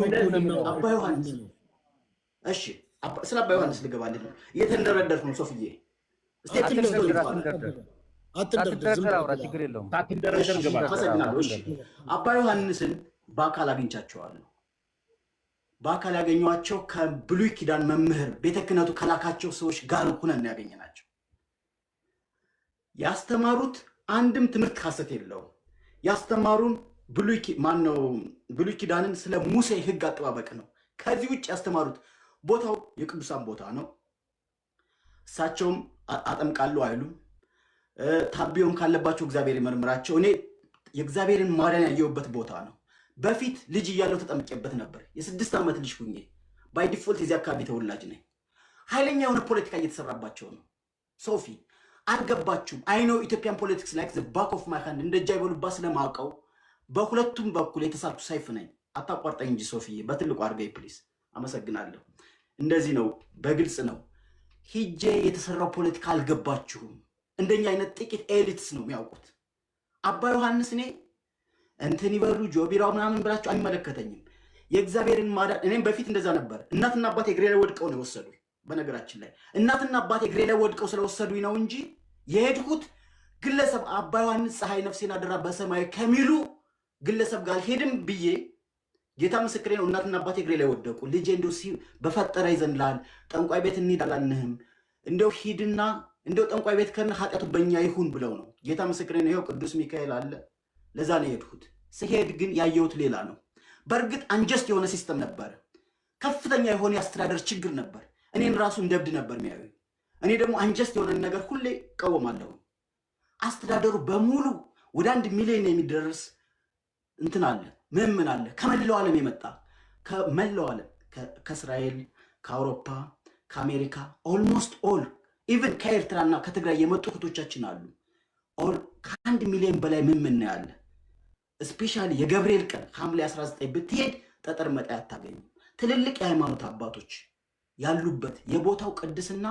ነው አባ ዮሐንስ። እሺ ስለ አባ ዮሐንስ ልገባልህ ነው እየተንደረደርክ ነው ሶፍዬ። እስቲ ትንሽ አባ ዮሐንስን በአካል አግኝቻቸዋለሁ። በአካል ያገኘኋቸው ከብሉይ ኪዳን መምህር ቤተ ክህነቱ ከላካቸው ሰዎች ጋር ሁነን ያገኘናቸው። ያስተማሩት አንድም ትምህርት ሐሰት የለውም። ያስተማሩን ብሉይ ኪዳንን ስለ ሙሴ ሕግ አጠባበቅ ነው። ከዚህ ውጭ ያስተማሩት ቦታው የቅዱሳን ቦታ ነው። እሳቸውም አጠምቃለሁ አይሉም። ታቢዮም ካለባቸው እግዚአብሔር ይመርምራቸው። እኔ የእግዚአብሔርን ማዳን ያየሁበት ቦታ ነው። በፊት ልጅ እያለሁ ተጠምቄበት ነበር። የ6 ዓመት ልጅ ሁኜ ባይ ዲፎልት የዚህ አካባቢ ተወላጅ ነኝ። ኃይለኛ የሆነ ፖለቲካ እየተሰራባቸው ነው። ሶፊ አልገባችሁም? አይነው ኢትዮጵያን ፖለቲክስ ላይክ ዘ ባክ ኦፍ ማይ ሃንድ እንደ እጃ ይበሉባ ስለማውቀው በሁለቱም በኩል የተሳቱ ሰይፍ ነኝ። አታቋርጠኝ እንጂ ሶፊዬ፣ በትልቁ አድርገኝ ፕሊስ። አመሰግናለሁ። እንደዚህ ነው፣ በግልጽ ነው። ሂጄ የተሰራው ፖለቲካ አልገባችሁም? እንደኛ አይነት ጥቂት ኤሊትስ ነው የሚያውቁት። አባ ዮሐንስ እኔ እንትን ይበሉ ጆቢራው ምናምን ብላችሁ አይመለከተኝም። የእግዚአብሔርን ማዳን እኔም በፊት እንደዛ ነበር። እናትና አባቴ እግሬ ላይ ወድቀው ነው የወሰዱኝ። በነገራችን ላይ እናትና አባቴ እግሬ ላይ ወድቀው ስለወሰዱኝ ነው እንጂ የሄድኩት ግለሰብ አባ ዮሐንስ ፀሐይ ነፍሴን አደራ በሰማይ ከሚሉ ግለሰብ ጋር ሄድም ብዬ ጌታ ምስክሬ ነው። እናትና አባቴ እግሬ ላይ ወደቁ። ልጄ እንደው በፈጠረ ይዘንላል ጠንቋይ ቤት እንሂድ አላልንህም፣ እንደው ሂድና እንደው ጠንቋይ ቤት ከነ ኃጢአቱ በእኛ ይሁን ብለው ነው። ጌታ ምስክሬ ነው። ይኸው ቅዱስ ሚካኤል አለ። ለዛ ነው የሄድኩት። ስሄድ ግን ያየሁት ሌላ ነው። በእርግጥ አንጀስት የሆነ ሲስተም ነበር። ከፍተኛ የሆነ የአስተዳደር ችግር ነበር። እኔን ራሱ እንደብድ ነበር የሚያዩ። እኔ ደግሞ አንጀስት የሆነ ነገር ሁሌ እቃወማለሁ። አስተዳደሩ በሙሉ ወደ 1 ሚሊዮን የሚደርስ እንትን አለ፣ ምዕመን አለ። ከመላው ዓለም የመጣ ከመላው ዓለም ከእስራኤል፣ ከአውሮፓ፣ ከአሜሪካ ኦልሞስት ኦል ኢቨን ከኤርትራና ከትግራይ የመጡ እህቶቻችን አሉ። ኦል ከ1 ሚሊዮን በላይ ምዕመን ያለ። ስፔሻሊ የገብርኤል ቀን ሐምሌ 19 ብትሄድ ጠጠር መጣያ አታገኝም። ትልልቅ የሃይማኖት አባቶች ያሉበት የቦታው ቅድስና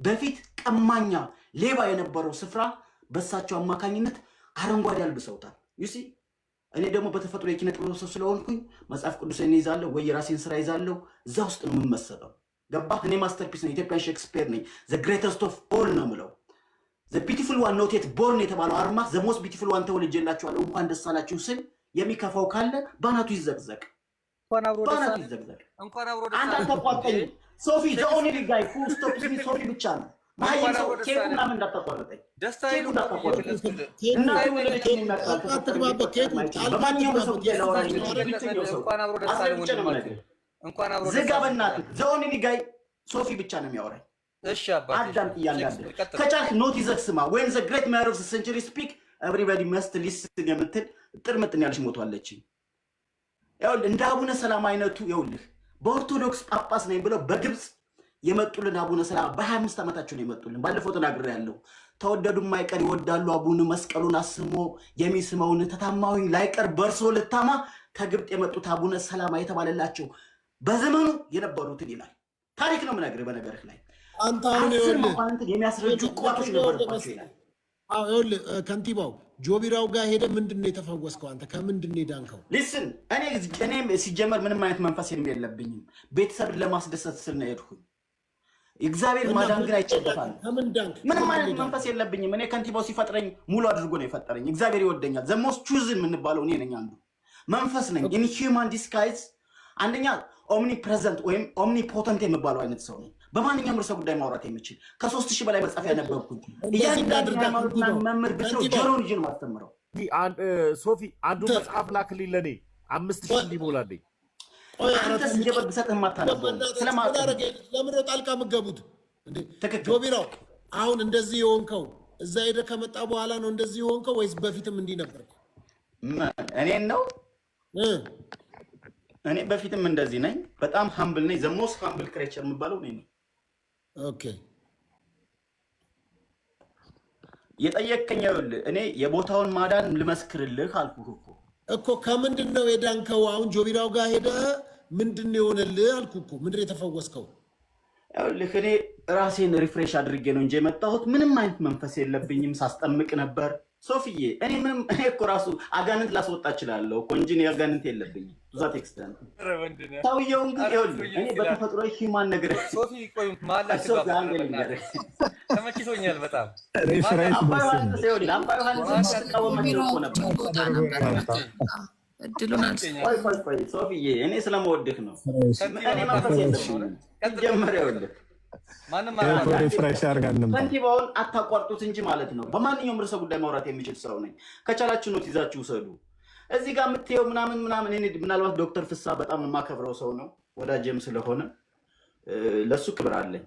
በፊት ቀማኛ ሌባ የነበረው ስፍራ በሳቸው አማካኝነት አረንጓዴ አልብሰውታል። ዩሲ እኔ ደግሞ በተፈጥሮ የኪነ ጥበብ ሰው ስለሆንኩኝ መጽሐፍ ቅዱስን ይዛለሁ ወይ የራሴን ስራ ይዛለሁ። እዛ ውስጥ ነው የምመሰጠው። ገባህ? እኔ ማስተርፒስ ነኝ፣ ኢትዮጵያን ሼክስፒር ነኝ። ዘ ግሬተስት ኦፍ ኦል ነው የምለው። ዘ ቢዩቲፉል ዋን ኖት የት ቦርን የተባለው አርማ ዘ ሞስት ቢዩቲፉል ዋን ተወልጄላችኋለሁ እንኳን ደስ አላችሁ ስል የሚከፋው ካለ ባናቱ ይዘቅዘቅ፣ ባናቱ ይዘቅዘቅ። አንተ አታቋርጠኝ ሶፊ። ዘ ኦንሊ ጋይ ሁ ስቶፕስ ሚ ሶፊ ብቻ ነው። ማይም ሰው ኬኩ ምናምን እንዳታቋርጠኝ፣ ኬኩ እንዳታቋርጠኝ። እናቱ ወለደች የሚመጣው በማንኛውም ሰው ብቸኛው ሰው አስረግጬ ነው የምነግርህ። ዝጋ በእናትህ። ዘ ኦንሊ ጋይ ሶፊ ብቻ ነው የሚያወራኝ። እሺ አባቴ አዳምጥ እያንዳንዱ ከቻልክ ኖት ይዘህ ስማ። ወይን ዘ ግሬት ማየር ኦፍ ዘ ሴንቸሪ ስፒክ ኤቭሪባዲ መስት ሊስን የምትል ጥርምጥን ያለች ሞቷለች። ይኸውልህ እንደ አቡነ ሰላማ አይነቱ ይኸውልህ በኦርቶዶክስ ጳጳስ ነኝ ብለው በግብፅ የመጡልን አቡነ ሰላማ በ25 ዓመታቸው ነው የመጡልን። ባለፈው ተናግሬያለሁ። ተወደዱ ማይቀር ይወዳሉ አቡነ መስቀሉን አስሞ የሚስመውን ተታማዊ ላይቀር በርሶ ልታማ ከግብፅ የመጡት አቡነ ሰላማ የተባለላቸው በዘመኑ የነበሩትን ይላል። ታሪክ ነው የምነግርህ። በነገርህ ላይ አንተ አሁን ይኸውልህ የሚያስረጁ ቋቶች ነበሩባቸው ይላል። ይኸውልህ ከንቲባው ጆቢራው ጋር ሄደ ምንድን ነው የተፈወስከው? አንተ ከምንድን ነው የዳንከው? ሊስን እኔ ሲጀመር ምንም አይነት መንፈስ የለብኝም። ቤተሰብን ለማስደሰት ስል ነው የሄድኩኝ። እግዚአብሔር ማዳን ግን አይጨበታል። ምንም አይነት መንፈስ የለብኝም። እኔ ከንቲባው ሲፈጥረኝ ሙሉ አድርጎ ነው የፈጠረኝ። እግዚአብሔር ይወደኛል። ዘ ሞስት ቹዝን የምንባለው እኔ ነኝ። አንዱ መንፈስ ነኝ። ኢን ሂውማን ዲስጋይዝ አንደኛ ኦምኒ ፕሬዘንት ወይም ኦምኒ ፖተንት የሚባለው አይነት ሰው ነኝ። በማንኛውም ርዕሰ ጉዳይ ማውራት የምችል ከ3000 በላይ መጽሐፍ ያነበብኩኝ እያንዳንዱ ሃይማኖትና መምህር ብለው ጆሮን ይዤ ነው የማስተምረው። ሶፊ አንዱ መጽሐፍ ላክልኝ ለእኔ 5000 እንዲሞላልኝ። አንተ ሲጀበር ብሰጥህ የማታነበው ለምን ጣልቃ የምትገቡት? ጆቢራው አሁን እንደዚህ የሆንከው እዛ ሄደህ ከመጣ በኋላ ነው እንደዚህ የሆንከው ወይስ በፊትም እንዲህ ነበርክ? እኔን ነው እኔ በፊትም እንደዚህ ነኝ። በጣም ሃምብል ነኝ። ዘ ሞስት ሃምብል ክሬቸር የምባለው እኔ ነኝ። ኦኬ የጠየቀኝ ይኸውልህ እኔ የቦታውን ማዳን ልመስክርልህ አልኩህ እኮ ከምንድን ነው የዳንከው? አሁን ጆቢራው ጋር ሄደህ ምንድን ነው የሆነልህ አልኩህ እኮ። ምንድን ነው የተፈወስከው? ይኸውልህ እኔ ራሴን ሪፍሬሽ አድርጌ ነው እንጂ የመጣሁት ምንም አይነት መንፈስ የለብኝም። ሳስጠምቅ ነበር ሶፊዬ። እኔ እኮ ራሱ አጋንንት ላስወጣ እችላለሁ እኮ እንጂ አጋንንት የለብኝም። ቱዛት ኤክስተንት ሰውየውን ግን ይኸውልህ እኔ በተፈጥሮ ሂማን ነገር ሶፊ ቆይ ማላክ ተመችቶኛል በጣም ሶፊዬ እኔ ስለምወድህ ነው። እኔ መንፈስ የለብኝም ጀመረ ይኸውልህ ከንቲባውን አታቋርጡት እንጂ ማለት ነው። በማንኛውም ርዕሰ ጉዳይ ማውራት የሚችል ሰው ነኝ። ከቻላችሁ ኖት ይዛችሁ ውሰዱ። እዚህ ጋር የምትየው ምናምን እኔ ምናልባት ዶክተር ፍሳ በጣም የማከብረው ሰው ነው፣ ወዳጄም ስለሆነ ለሱ ክብር አለኝ።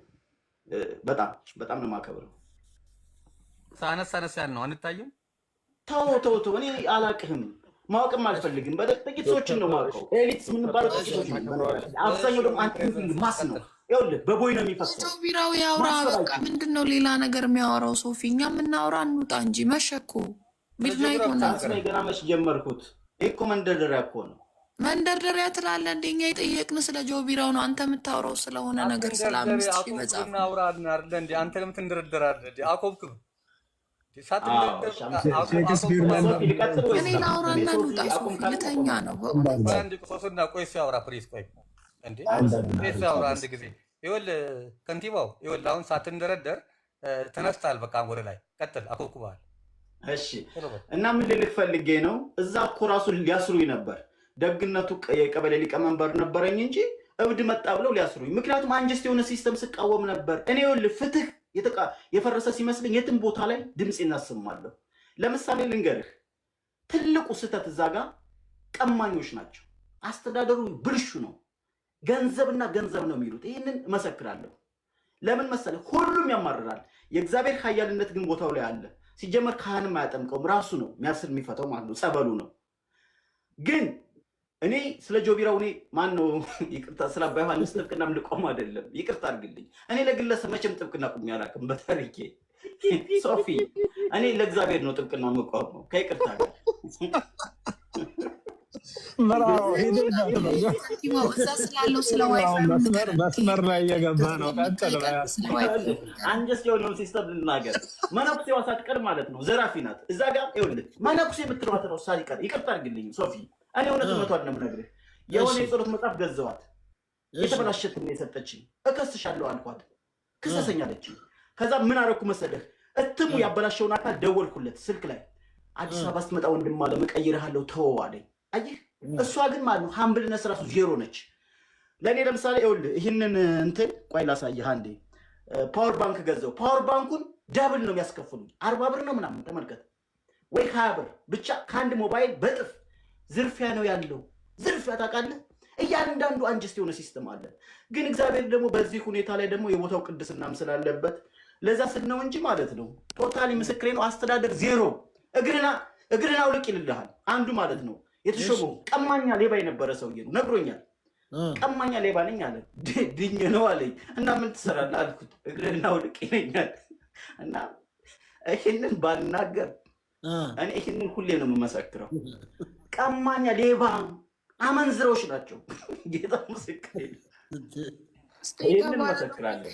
በጣም ነው የማከብረው። ሳነስ ያል ነው አንታየም። ተው እኔ አላቅህም፣ ማወቅም አልፈልግም። ጥቂት ሰዎችን ነው የማውቀው። ኤሊትስ የምንባለው ጥቂት ሰዎች ነው። አብዛኛው ደግሞ አንተ ማስ ነው። ይኸውልህ በቦይ ነው የሚፈሰው። ጆቢራው ያውራ በቃ። ምንድን ነው ሌላ ነገር የሚያወራው? ሶፊ እኛ የምናወራ እንውጣ እንጂ መሸ እኮ ሚድናይት ሆነ። ገና መች ጀመርኩት? ይህ እኮ መንደርደሪያ እኮ ነው። መንደርደሪያ ትላለህ እንደ እኛ የጠየቅን ስለ ጆቢራው ነው። አንተ የምታወራው ስለሆነ ነገር ስለ 5000 መጽሐፍ አንተ ለምን ትንደረደራለህ? አኮብክብ እኔ ላውራና ልውጣ። ሶፊ ልተኛ ነው በእውነት ቆይ ሲያወራ ፕሪስ ቆይ እንዴ ሲያወራ አንድ ጊዜ ይኸውልህ ከንቲባው ይኸውልህ አሁን ሳትንደረደር ተነስታል። በቃ ወደ ላይ ቀጥል። አኮብክበሃል። እሺ እና ምን ልልህ ፈልጌ ነው፣ እዛ እኮ ራሱን ሊያስሩኝ ነበር። ደግነቱ የቀበሌ ሊቀመንበር ነበረኝ እንጂ እብድ መጣ ብለው ሊያስሩኝ። ምክንያቱም አንጀስት የሆነ ሲስተም ስቃወም ነበር። እኔ ይኸውልህ ፍትህ የፈረሰ ሲመስለኝ የትም ቦታ ላይ ድምፅ እናሰማለሁ። ለምሳሌ ልንገርህ፣ ትልቁ ስህተት እዛ ጋር ቀማኞች ናቸው። አስተዳደሩ ብልሹ ነው። ገንዘብና ገንዘብ ነው የሚሉት። ይህንን እመሰክራለሁ። ለምን መሰለህ? ሁሉም ያማርራል። የእግዚአብሔር ኃያልነት ግን ቦታው ላይ አለ። ሲጀመር ካህንም አያጠምቀውም፣ ራሱ ነው የሚያስር የሚፈተው ማለት ነው። ጸበሉ ነው። ግን እኔ ስለ ጆቢራው እኔ ማን ነው ይቅርታ፣ ስለ አባ ዮሐንስ ጥብቅናም ልቆም አይደለም፣ ይቅርታ አድርግልኝ። እኔ ለግለሰብ መቼም ጥብቅና ቁሜ አላውቅም በታሪኬ። ሶፊ እኔ ለእግዚአብሔር ነው ጥብቅና የምቆመው ከይቅርታ ጋር እዛ ስላለው ስለ ዋይፋይ መስመር ላይ እየገባ ነው። አንጀስ የሆነውን ሲስተም ልናገር። መነኩሴዋ ሳትቀር ማለት ነው ዘራፊ ናት። እዛ ጋር ይኸውልህ መነኩሴ የምትለዋት ነው ሳትቀር ይቅርታ አድርግልኝ ሶፊ፣ እኔ እውነቱን ነው የምነግርህ። የሆነ የጸሎት መጽሐፍ ገዘዋት የተበላሸት ነው የሰጠችኝ። እከስሻለሁ አልኳት፣ ክሰሰኝ አለችኝ። ከዛ ምን አደረኩ መሰለህ? እትሙ ያበላሸውን አካል ደወልኩለት ስልክ ላይ። አዲስ አበባ ስትመጣ ወንድም አለ እቀይርሃለሁ ተወው አለኝ። አየህ፣ እሷ ግን ማለት ነው ሀምብልነስ ራሱ ዜሮ ነች። ለእኔ ለምሳሌ ይኸውልህ ይህንን እንትን ቆይ ላሳይህ አንዴ። ፓወር ባንክ ገዛው። ፓወር ባንኩን ደብል ነው የሚያስከፍሉኝ፣ 40 ብር ነው ምናምን ተመልከት፣ ወይ 20 ብር ብቻ ከአንድ ሞባይል በጥፍ ዝርፊያ ነው ያለው። ዝርፊያ ታውቃለህ። እያንዳንዱ አንጀስት የሆነ ሲስተም አለ። ግን እግዚአብሔር ደግሞ በዚህ ሁኔታ ላይ ደግሞ የቦታው ቅድስናም ስላለበት ለዛ ስል ነው እንጂ ማለት ነው። ቶታሊ ምስክሬ ነው። አስተዳደር ዜሮ። እግርና አውልቅ ይልልሃል አንዱ ማለት ነው። የተሾመው ቀማኛ ሌባ የነበረ ሰውዬ ነው ነግሮኛል። ቀማኛ ሌባ ነኝ አለ። ድኝ ነው አለኝ። እና ምን ትሰራለህ አልኩት። እግርና አውልቅ ይለኛል። እና ይህንን ባልናገር እኔ ይህንን ሁሌ ነው የምመሰክረው። ቀማኛ ሌባ አመንዝሮች ናቸው። ጌታ ምስክሬ ነው። ይህንን መሰክራለሁ።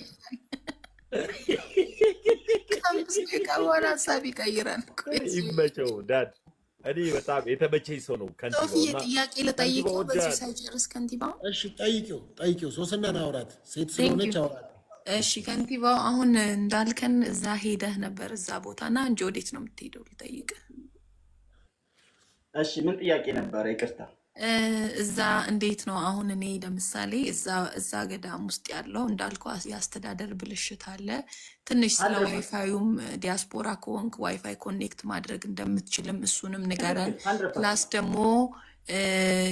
ከበኋላ ሀሳብ ይቀይራል። ይመቸው ዳድ። እኔ በጣም የተመቸኝ ሰው ነው ከንቲባው። ጥያቄ ልጠይቀው በዚህ ሳይጨርስ ከንቲባው። እሺ ጠይቂው። ሶስናን አውራት፣ ሴት ስለሆነች አውራት። እሺ ከንቲባው፣ አሁን እንዳልከን እዛ ሄደህ ነበር እዛ ቦታ እና እንጂ ወዴት ነው የምትሄደው ልጠይቅ። እሺ ምን ጥያቄ ነበረ? ይቅርታ። እዛ እንዴት ነው አሁን እኔ ለምሳሌ እዛ ገዳም ውስጥ ያለው እንዳልኩ የአስተዳደር ብልሽት አለ። ትንሽ ስለ ዋይፋዩም ዲያስፖራ ከሆንክ ዋይፋይ ኮኔክት ማድረግ እንደምትችልም እሱንም ንገረን። ፕላስ ደግሞ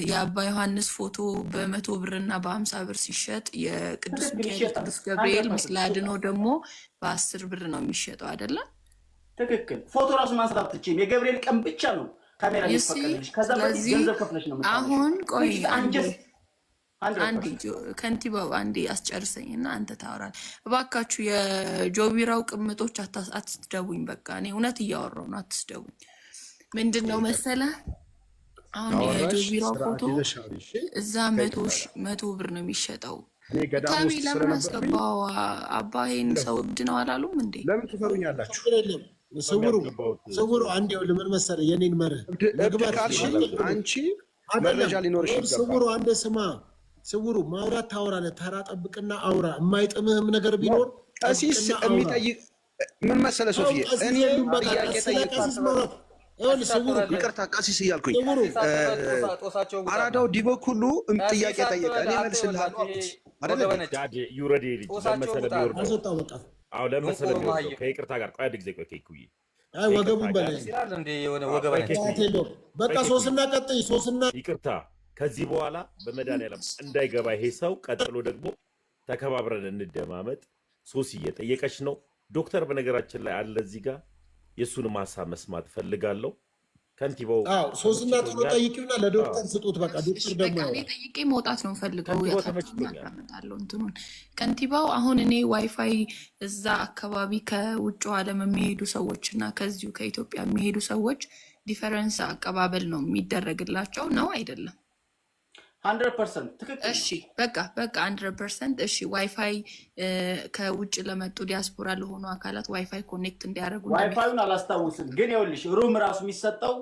የአባ ዮሐንስ ፎቶ በ100 ብርና በ50 ብር ሲሸጥ የቅዱስ ሚካኤል ቅዱስ ገብርኤል ምስለ አድኖ ደግሞ በ10 ብር ነው የሚሸጠው አይደለም? ትክክል። ፎቶ ራሱ ማንሳት አትችይም። የገብርኤል ቀን ብቻ ነው ካሜራ ይፈቀድልሽ። ከዛ በፊት ገንዘብ ከፍለሽ ነው የምታየው። አሁን ቆይ አንዴ ከንቲባው አንዴ አስጨርሰኝና አንተ ታወራለህ እባካችሁ። የጆቢራው ቅምጦች አትስደቡኝ። በቃ እኔ እውነት እያወራሁ ነው፣ አትስደቡኝ። ምንድን ነው መሰለህ አሁን የጆቢራው ፎቶ እዛ 100 ብር ነው የሚሸጠው። ታሚ ለምን አስገባው? አባይን ሰው እብድ ነው አላሉም እንዴ? ለምን ትፈሩኛላችሁ? ስውሩ አንድ ይኸውልህ ምን መሰለህ የኔን መርህ አንቺ መረጃ ሊኖርሽ ይገባል። ስውሩ አንድ ስውሩ ማውራት ታወራለህ። ተራ ጠብቅና አውራ። የማይጥምህም ነገር ቢኖር ቀሲስ የሚጠይቅ ምን መሰለህ ሶፊ፣ እኔ ጥያቄ ጠይቃለሁ። ይቅርታ ቀሲስ እያልኩኝ አራዳው ዲቦክ ሁሉ ጥያቄ ጠየቀ። እኔ መልስልሃለሁ አይደል? አዎ ለመሰለ ከይቅርታ ጋር ቆይ ጊዜ ቆይ ከይኩይ ወገቡን በላይ በቃ ሶስና ቀጥይ ሶስና ይቅርታ። ከዚህ በኋላ በመድኃኒዓለም እንዳይገባ ይሄ ሰው። ቀጥሎ ደግሞ ተከባብረን እንደማመጥ። ሶሲ እየጠየቀች ነው። ዶክተር በነገራችን ላይ አለ እዚህ ጋር የእሱንም ሀሳብ መስማት ፈልጋለሁ። ከንቲባው ሶስና ጥሎ ጠይቂውና ለዶክተር ስጡት። በቃ ዶክተር ደግሞ እኔ ጠይቄ መውጣት ነው ፈልገው ያታመጣለሁ እንትኑን። ከንቲባው አሁን እኔ ዋይፋይ እዛ አካባቢ ከውጭ ዓለም የሚሄዱ ሰዎች እና ከዚሁ ከኢትዮጵያ የሚሄዱ ሰዎች ዲፈረንስ አቀባበል ነው የሚደረግላቸው ነው አይደለም? 100% ትክክል። እሺ በቃ 100%። እሺ ዋይፋይ ከውጭ ለመጡ ዲያስፖራ ለሆኑ አካላት ዋይፋይ ኮኔክት እንዲያደርጉ ዋይፋዩን አላስታውስም፣ ግን ይኸውልሽ ሩም ራሱ የሚሰጠው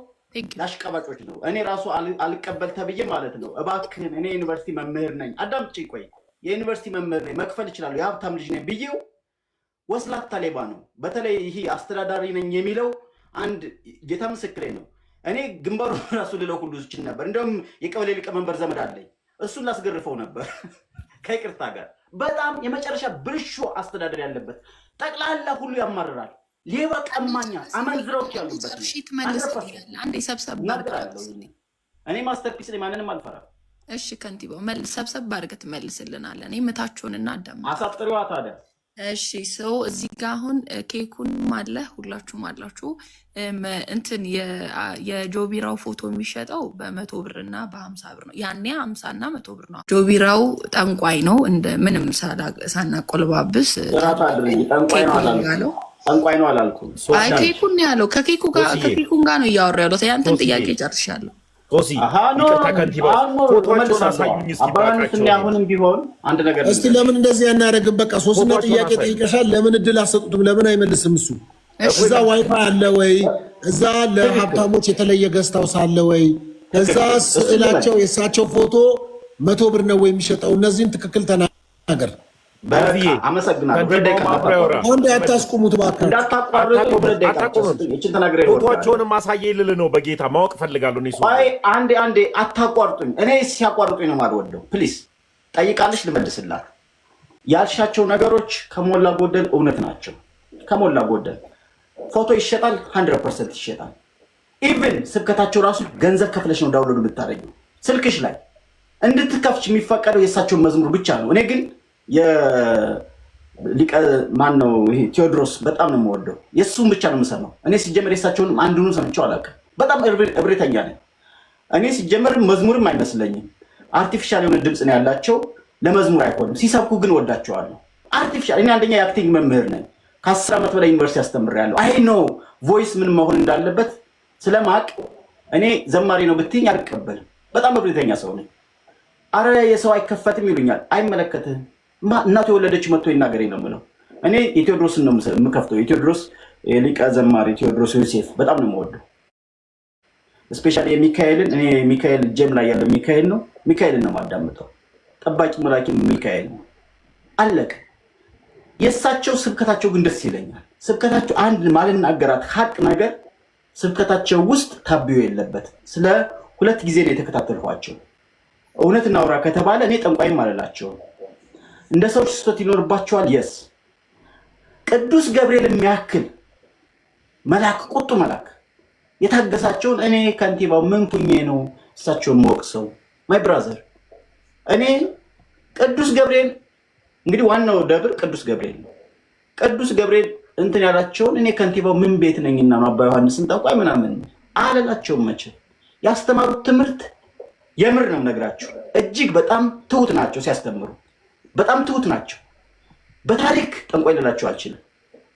ለአሽቀባጮች ነው። እኔ ራሱ አልቀበል ተብዬ ማለት ነው። እባክህን እኔ ዩኒቨርሲቲ መምህር ነኝ፣ አዳምጪኝ። ቆይ የዩኒቨርሲቲ መምህር ነኝ፣ መክፈል እችላለሁ፣ የሀብታም ልጅ ነኝ ብዬው ወስላታ ሌባ ነው። በተለይ ይሄ አስተዳዳሪ ነኝ የሚለው አንድ ጌታ ምስክሬ ነው። እኔ ግንባሩ ራሱ ልለው ሁሉ ይችል ነበር። እንደውም የቀበሌ ሊቀመንበር ዘመድ አለኝ፣ እሱን ላስገርፈው ነበር ከይቅርታ ጋር። በጣም የመጨረሻ ብልሹ አስተዳደር ያለበት ጠቅላላ ሁሉ ያማርራል። ሌባ፣ ቀማኛ፣ አመንዝራዎች ያሉበት አንዴ ሰብሰብ እኔ ማስተርፒስ ላይ ማንንም አልፈራም። እሺ ከንቲባው ሰብሰብ አድርገህ ትመልስልናለህ። እኔ ምታችሁንና አዳም አሳጥሪዋ ታዲያ። እሺ ሰው እዚህ ጋር አሁን ኬኩን አለ፣ ሁላችሁም አላችሁ። እንትን የጆቢራው ፎቶ የሚሸጠው በ100 ብርና በ50 ብር ነው። ያኔ 50 እና 100 ብር ነው። ጆቢራው ጠንቋይ ነው። እንደ ምንም ሳናቆልባብስ ጠንቋይ ነው አላልኩም። አይ ኬኩን ያለው ከኬኩን ጋር ነው እያወራ ያለው። ያንተን ጥያቄ ጨርሻለሁ። ሶሲ ይቅርታ ከንቲባ ፎቶቸውን አሳዩኝ እስኪ ባካቸው። አሁንም ቢሆን አንድ ነገር እስቲ ለምን እንደዚህ ያናደርግም? በቃ ሶስና ጥያቄ ጠይቀሻል። ለምን እድል አሰጡትም? ለምን አይመልስም? እሱ እዛ ዋይፋይ አለ ወይ? እዛ ለሀብታሞች የተለየ ገዝታውስ አለ ወይ? እዛ ስዕላቸው የእሳቸው ፎቶ 100 ብር ነው ወይ የሚሸጠው? እነዚህን ትክክል ተናገር። አመሰግናለሁ። አታስቁሙት ፎቶቸውንም አሳየኝ ልል ነው። በጌታ ማወቅ ፈልጋለሁ። አንዴ አታቋርጡኝ። እኔ ሲያቋርጡኝ ነው የማልወደው። ፕሊዝ ጠይቃለች፣ ልመልስላት። ያልሻቸው ነገሮች ከሞላ ጎደል እውነት ናቸው። ከሞላ ጎደል ፎቶ ይሸጣል፣ 100% ይሸጣል። ኢቭን ስብከታቸው ራሱ ገንዘብ ከፍለሽ ነው ዳውንሎድ የምታደርጊው ስልክሽ ላይ። እንድትከፍች የሚፈቀደው የእሳቸውን መዝሙር ብቻ ነው። እኔ ግን የሊቀ ማን ነው ይሄ ቴዎድሮስ በጣም ነው የምወደው። የእሱን ብቻ ነው የምሰማው። እኔ ሲጀመር የእሳቸውን አንዱን ሰምቼው አላውቅም። በጣም እብሪተኛ ነኝ እኔ። ሲጀመር መዝሙርም አይመስለኝም። አርቲፊሻል የሆነ ድምፅ ነው ያላቸው። ለመዝሙር አይሆንም። ሲሰብኩ ግን ወዳቸዋለሁ። አርቲፊሻል። እኔ አንደኛ የአክቲንግ መምህር ነኝ። ከ10 ዓመት በላይ ዩኒቨርሲቲ አስተምሬያለሁ። አይ ነው ቮይስ ምን መሆን እንዳለበት ስለማቅ እኔ ዘማሪ ነው ብትይኝ አልቀበልም። በጣም እብሪተኛ ሰው ነኝ። አረ የሰው አይከፈትም ይሉኛል። አይመለከትህም። እናቱ የወለደች መጥቶ ይናገር ነው የምለው። እኔ የቴዎድሮስን ነው የምከፍተው። የቴዎድሮስ ሊቀ ዘማሪ ቴዎድሮስ ዮሴፍ በጣም ነው የምወደው። ስፔሻሊ የሚካኤልን እኔ ሚካኤል ጄም ላይ ያለው ሚካኤል ነው። ሚካኤልን ነው የማዳምጠው። ጠባቂ መላኪም ሚካኤል ነው። አለቀ። የእሳቸው ስብከታቸው ግን ደስ ይለኛል። ስብከታቸው አንድ ማልናገራት ሀቅ ነገር ስብከታቸው ውስጥ ታብዮ የለበት። ስለ 2 ጊዜ ነው የተከታተልኋቸው። እውነት እናውራ ከተባለ እኔ ጠንቋይም አልላቸውም። እንደ ሰዎች ስህተት ይኖርባቸዋል። የስ ቅዱስ ገብርኤል የሚያክል መልአክ፣ ቁጡ መልአክ የታገሳቸውን እኔ ከንቲባው ምን ኩኜ ነው እሳቸውን የምወቅሰው? ማይ ብራዘር እኔ ቅዱስ ገብርኤል እንግዲህ ዋናው ደብር ቅዱስ ገብርኤል ነው። ቅዱስ ገብርኤል እንትን ያላቸውን እኔ ከንቲባው ምን ቤት ነኝና ነው አባ ዮሐንስን ጠንቋይ ምናምን አልላቸውም። መቼ ያስተማሩት ትምህርት የምር ነው ነግራችሁ። እጅግ በጣም ትሁት ናቸው ሲያስተምሩ፣ በጣም ትሁት ናቸው። በታሪክ ጠንቋይ ልላቸው አልችልም።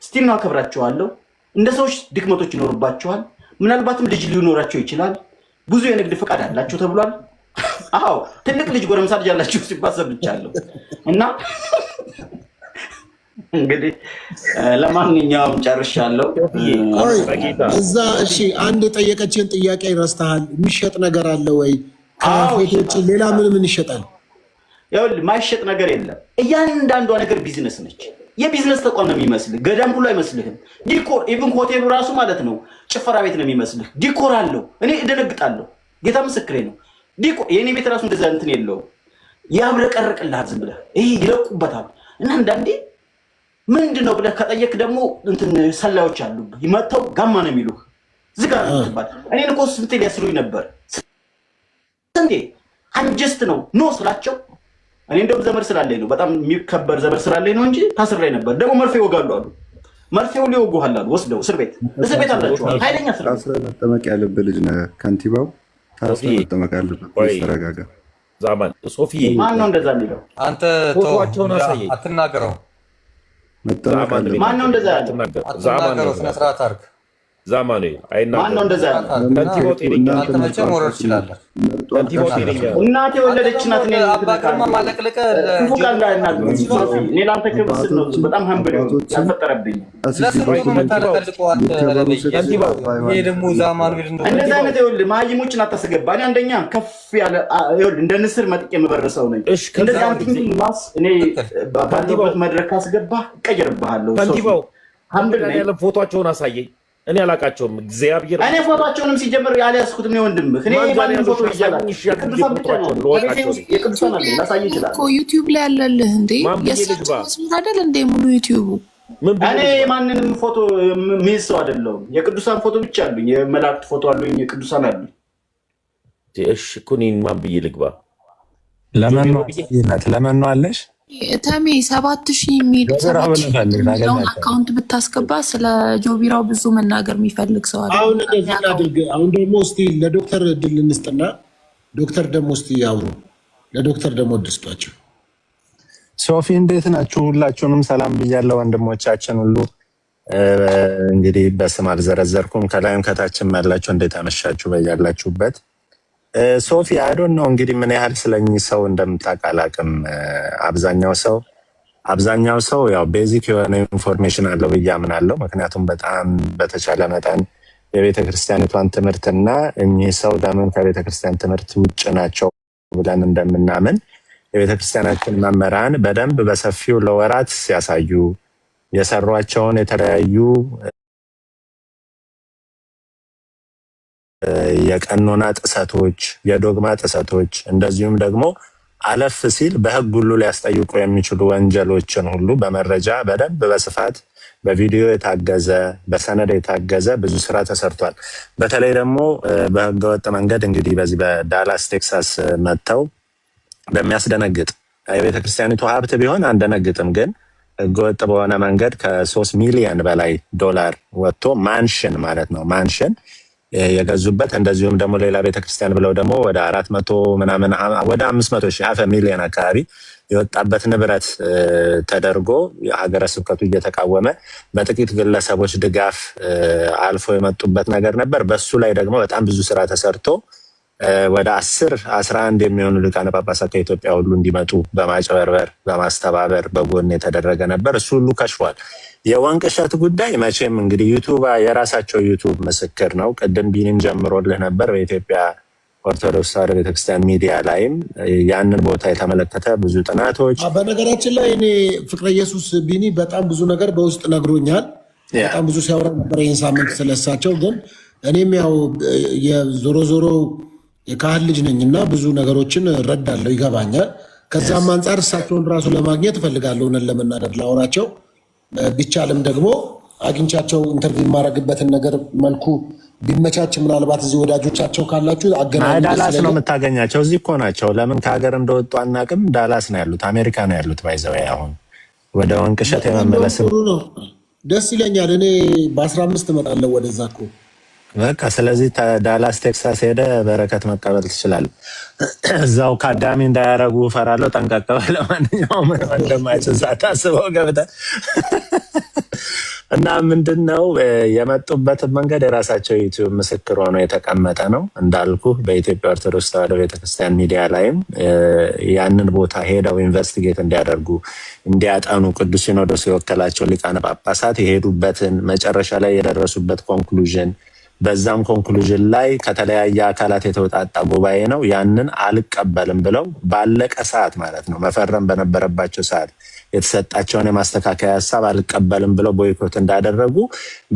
ስቲል ነው አከብራቸዋለሁ። እንደ ሰዎች ድክመቶች ይኖርባቸዋል። ምናልባትም ልጅ ሊኖራቸው ይችላል። ብዙ የንግድ ፈቃድ አላቸው ተብሏል። አዎ ትልቅ ልጅ ጎረምሳ ልጅ አላቸው ሲባል ሰምቻለሁ። እና እንግዲህ ለማንኛውም ጨርሻለሁ። እዛ እሺ፣ አንድ የጠየቀችን ጥያቄ ይረስተሃል። የሚሸጥ ነገር አለ ወይ? ከፎቶች ሌላ ምን ይሸጣል? ይኸውልህ ማይሸጥ ነገር የለም። እያንዳንዷ ነገር ቢዝነስ ነች። የቢዝነስ ተቋም ነው የሚመስልህ። ገዳም ሁሉ አይመስልህም። ዲኮር ኢቭን ሆቴሉ ራሱ ማለት ነው ጭፈራ ቤት ነው የሚመስልህ። ዲኮር አለው። እኔ እደነግጣለሁ። ጌታ ምስክሬ ነው። ዲኮር የእኔ ቤት ራሱ እንደዛ እንትን የለውም። ያብረቀርቅልሃል ዝም ብለህ ይሄ ይለቁበታል። እና አንዳንዴ ምንድን ነው ብለህ ከጠየቅ ደግሞ እንትን ሰላዮች አሉብህ። ይመጥተው ጋማ ነው የሚሉህ። ዝጋ ትባል። እኔን እኮ ስንቴ ሊያስሩኝ ነበር። ስንቴ አንጀስት ነው ኖ ስላቸው እኔ እንደውም ዘመድ ስላለኝ ነው፣ በጣም የሚከበር ዘመድ ስላለኝ ነው እንጂ ታስሬ ነበር። ደግሞ መርፌ ይወጋሉ አሉ። መርፌው ሊወጉሃል አሉ። ወስደው እስር ቤት አላቸዋል። ኃይለኛ እስር ቤት። መጠመቅ ያለብህ ልጅ ነህ ከንቲባው። ታስረ መጠመቅ ያለብህ። ተረጋጋ። ዛማን ሶፊ ማን ነው እንደዛ የሚለው? አንተ አትናገረው። ማን ነው እንደዛ አትናገረው። ስነ ስርዓት አድርግ። ዛማኑኤል አይናገርም። ማን ነው እንደዛ ከንቲባው ጤነኛ አንተ መቼም መውረድ ትችላለህ። ከንቲባው ጤነኛ እናቴ ወለደች ናት። እኔ አባግርማ ማለቅለቀ ክፉ ቃል እንዳይናገር እኔ ለአንተ ክብር ስል ነው። በጣም ሀምብል ያልፈጠረብኝ ይሄ ደግሞ ዛማኑኤል እንደዚህ አይነት ይኸውልህ መሀይሞችን አታስገባ። እኔ አንደኛ ከፍ ያለ ይኸውልህ እንደ ንስር መጥቄ የምበረሰው ነኝ። እንደዚህ አንቲንግ ማስ እኔ ባለበት መድረክ ካስገባህ እቀይርብሃለሁ። ከንቲባው ያለ ፎቶቸውን አሳየኝ። እኔ አላቃቸውም። እግዚአብሔር እኔ ፎቶቸውንም ሲጀምር ያልያዝኩትም የወንድምህ እኔ ማንም ፎቶ ይያላል። የቅዱሳን ብቻ ነው የቅዱሳን አለ ላሳይ ይችላል እኮ ዩቲዩብ ላይ ያለልህ እንዴ የእሳቸው መስመር አይደል እንዴ ሙሉ ዩቲዩቡ። እኔ ማንንም ፎቶ የሚይዝ ሰው አይደለሁም። የቅዱሳን ፎቶ ብቻ አሉኝ። የመላእክት ፎቶ አሉኝ። የቅዱሳን አሉኝ። እሺ እኮ እኔን ማን ብዬ ልግባ? ለመን ነው አለሽ ተሜ 7000 የሚሉት አካውንት ብታስገባ ስለ ጆቢራው ብዙ መናገር የሚፈልግ ሰው አለ። አሁን እንደዚህ እናድርግ። አሁን ደግሞ እስቲ ለዶክተር እድል እንስጥና ዶክተር ደግሞ እስቲ ያውሩ። ለዶክተር ደግሞ እድል ስጧቸው። ሶፊ እንዴት ናችሁ? ሁላችሁንም ሰላም ብያለሁ። ወንድሞቻችን ሁሉ እንግዲህ በስም አልዘረዘርኩም። ከላይም ከታችም ያላችሁ እንዴት አመሻችሁ በያላችሁበት። ሶፊ አይዶን ነው እንግዲህ ምን ያህል ስለኚህ ሰው እንደምታውቅ አላውቅም። አብዛኛው ሰው ያው ቤዚክ የሆነ ኢንፎርሜሽን አለው ብዬ አምናለሁ። ምክንያቱም በጣም በተቻለ መጠን የቤተ ክርስቲያኒቷን ትምህርትና እኚህ ሰው ለምን ከቤተ ክርስቲያን ትምህርት ውጭ ናቸው ብለን እንደምናምን የቤተ ክርስቲያናችን መምህራን በደንብ በሰፊው ለወራት ሲያሳዩ የሰሯቸውን የተለያዩ የቀኖና ጥሰቶች፣ የዶግማ ጥሰቶች እንደዚሁም ደግሞ አለፍ ሲል በሕግ ሁሉ ሊያስጠይቁ የሚችሉ ወንጀሎችን ሁሉ በመረጃ በደንብ በስፋት በቪዲዮ የታገዘ በሰነድ የታገዘ ብዙ ስራ ተሰርቷል። በተለይ ደግሞ በህገወጥ መንገድ እንግዲህ በዚህ በዳላስ ቴክሳስ መጥተው በሚያስደነግጥ የቤተ ክርስቲያኒቱ ሀብት ቢሆን አንደነግጥም፣ ግን ህገወጥ በሆነ መንገድ ከ3 ሚሊዮን በላይ ዶላር ወጥቶ ማንሽን ማለት ነው ማንሽን የገዙበት እንደዚሁም ደግሞ ሌላ ቤተክርስቲያን ብለው ደግሞ ወደ 400 ምናምን ወደ 500 ሺህ 500 ሚሊዮን አካባቢ የወጣበት ንብረት ተደርጎ የሀገረ ስብከቱ እየተቃወመ በጥቂት ግለሰቦች ድጋፍ አልፎ የመጡበት ነገር ነበር። በሱ ላይ ደግሞ በጣም ብዙ ስራ ተሰርቶ ወደ 10-11 የሚሆኑ ሊቃነ ጳጳሳት ከኢትዮጵያ ሁሉ እንዲመጡ በማጭበርበር በማስተባበር በጎን የተደረገ ነበር። እሱ ሁሉ ከሽፏል። የወንቅ እሸት ጉዳይ መቼም እንግዲህ ዩቱብ የራሳቸው ዩቱብ ምስክር ነው። ቅድም ቢኒም ጀምሮልህ ነበር። በኢትዮጵያ ኦርቶዶክስ ተዋሕዶ ቤተክርስቲያን ሚዲያ ላይም ያንን ቦታ የተመለከተ ብዙ ጥናቶች። በነገራችን ላይ እኔ ፍቅረ ኢየሱስ ቢኒ በጣም ብዙ ነገር በውስጥ ነግሮኛል። በጣም ብዙ ሲያወራ ነበር ይህን ሳምንት ስለሳቸው። ግን እኔም ያው የዞሮ ዞሮ የካህን ልጅ ነኝ እና ብዙ ነገሮችን እረዳለሁ፣ ይገባኛል። ከዛም አንጻር እሳቸውን ራሱ ለማግኘት እፈልጋለሁ። እውነት ለመናገር ላወራቸው ቢቻልም ደግሞ አግኝቻቸው ኢንተርቪው የማደርግበትን ነገር መልኩ ቢመቻች ምናልባት እዚህ ወዳጆቻቸው ካላችሁ አገናኝ። ዳላስ ነው የምታገኛቸው። እዚህ እኮ ናቸው። ለምን ከሀገር እንደወጡ አናውቅም። ዳላስ ነው ያሉት፣ አሜሪካ ነው ያሉት። ባይዘው አሁን ወደ ወንቅ እሸት የመመለስ ደስ ይለኛል። እኔ በ15 እመጣለሁ ወደዛ እኮ በቃ። ስለዚህ ዳላስ ቴክሳስ ሄደ በረከት መቀበል ትችላለህ። እዛው ከአዳሚ እንዳያረጉ እፈራለሁ። ጠንቀቅ በል። ለማንኛውም ወንድማችን ሳታስበው ገብተህ እና ምንድነው የመጡበትን መንገድ የራሳቸው ዩቲዩብ ምስክር ሆኖ የተቀመጠ ነው። እንዳልኩ በኢትዮጵያ ኦርቶዶክስ ተዋሕዶ ቤተክርስቲያን ሚዲያ ላይም ያንን ቦታ ሄደው ኢንቨስቲጌት እንዲያደርጉ እንዲያጠኑ ቅዱስ ሲኖዶስ የወከላቸው ሊቃነ ጳጳሳት የሄዱበትን መጨረሻ ላይ የደረሱበት ኮንክሉዥን፣ በዛም ኮንክሉዥን ላይ ከተለያየ አካላት የተውጣጣ ጉባኤ ነው። ያንን አልቀበልም ብለው ባለቀ ሰዓት ማለት ነው መፈረም በነበረባቸው ሰዓት የተሰጣቸውን የማስተካከያ ሀሳብ አልቀበልም ብለው ቦይኮት እንዳደረጉ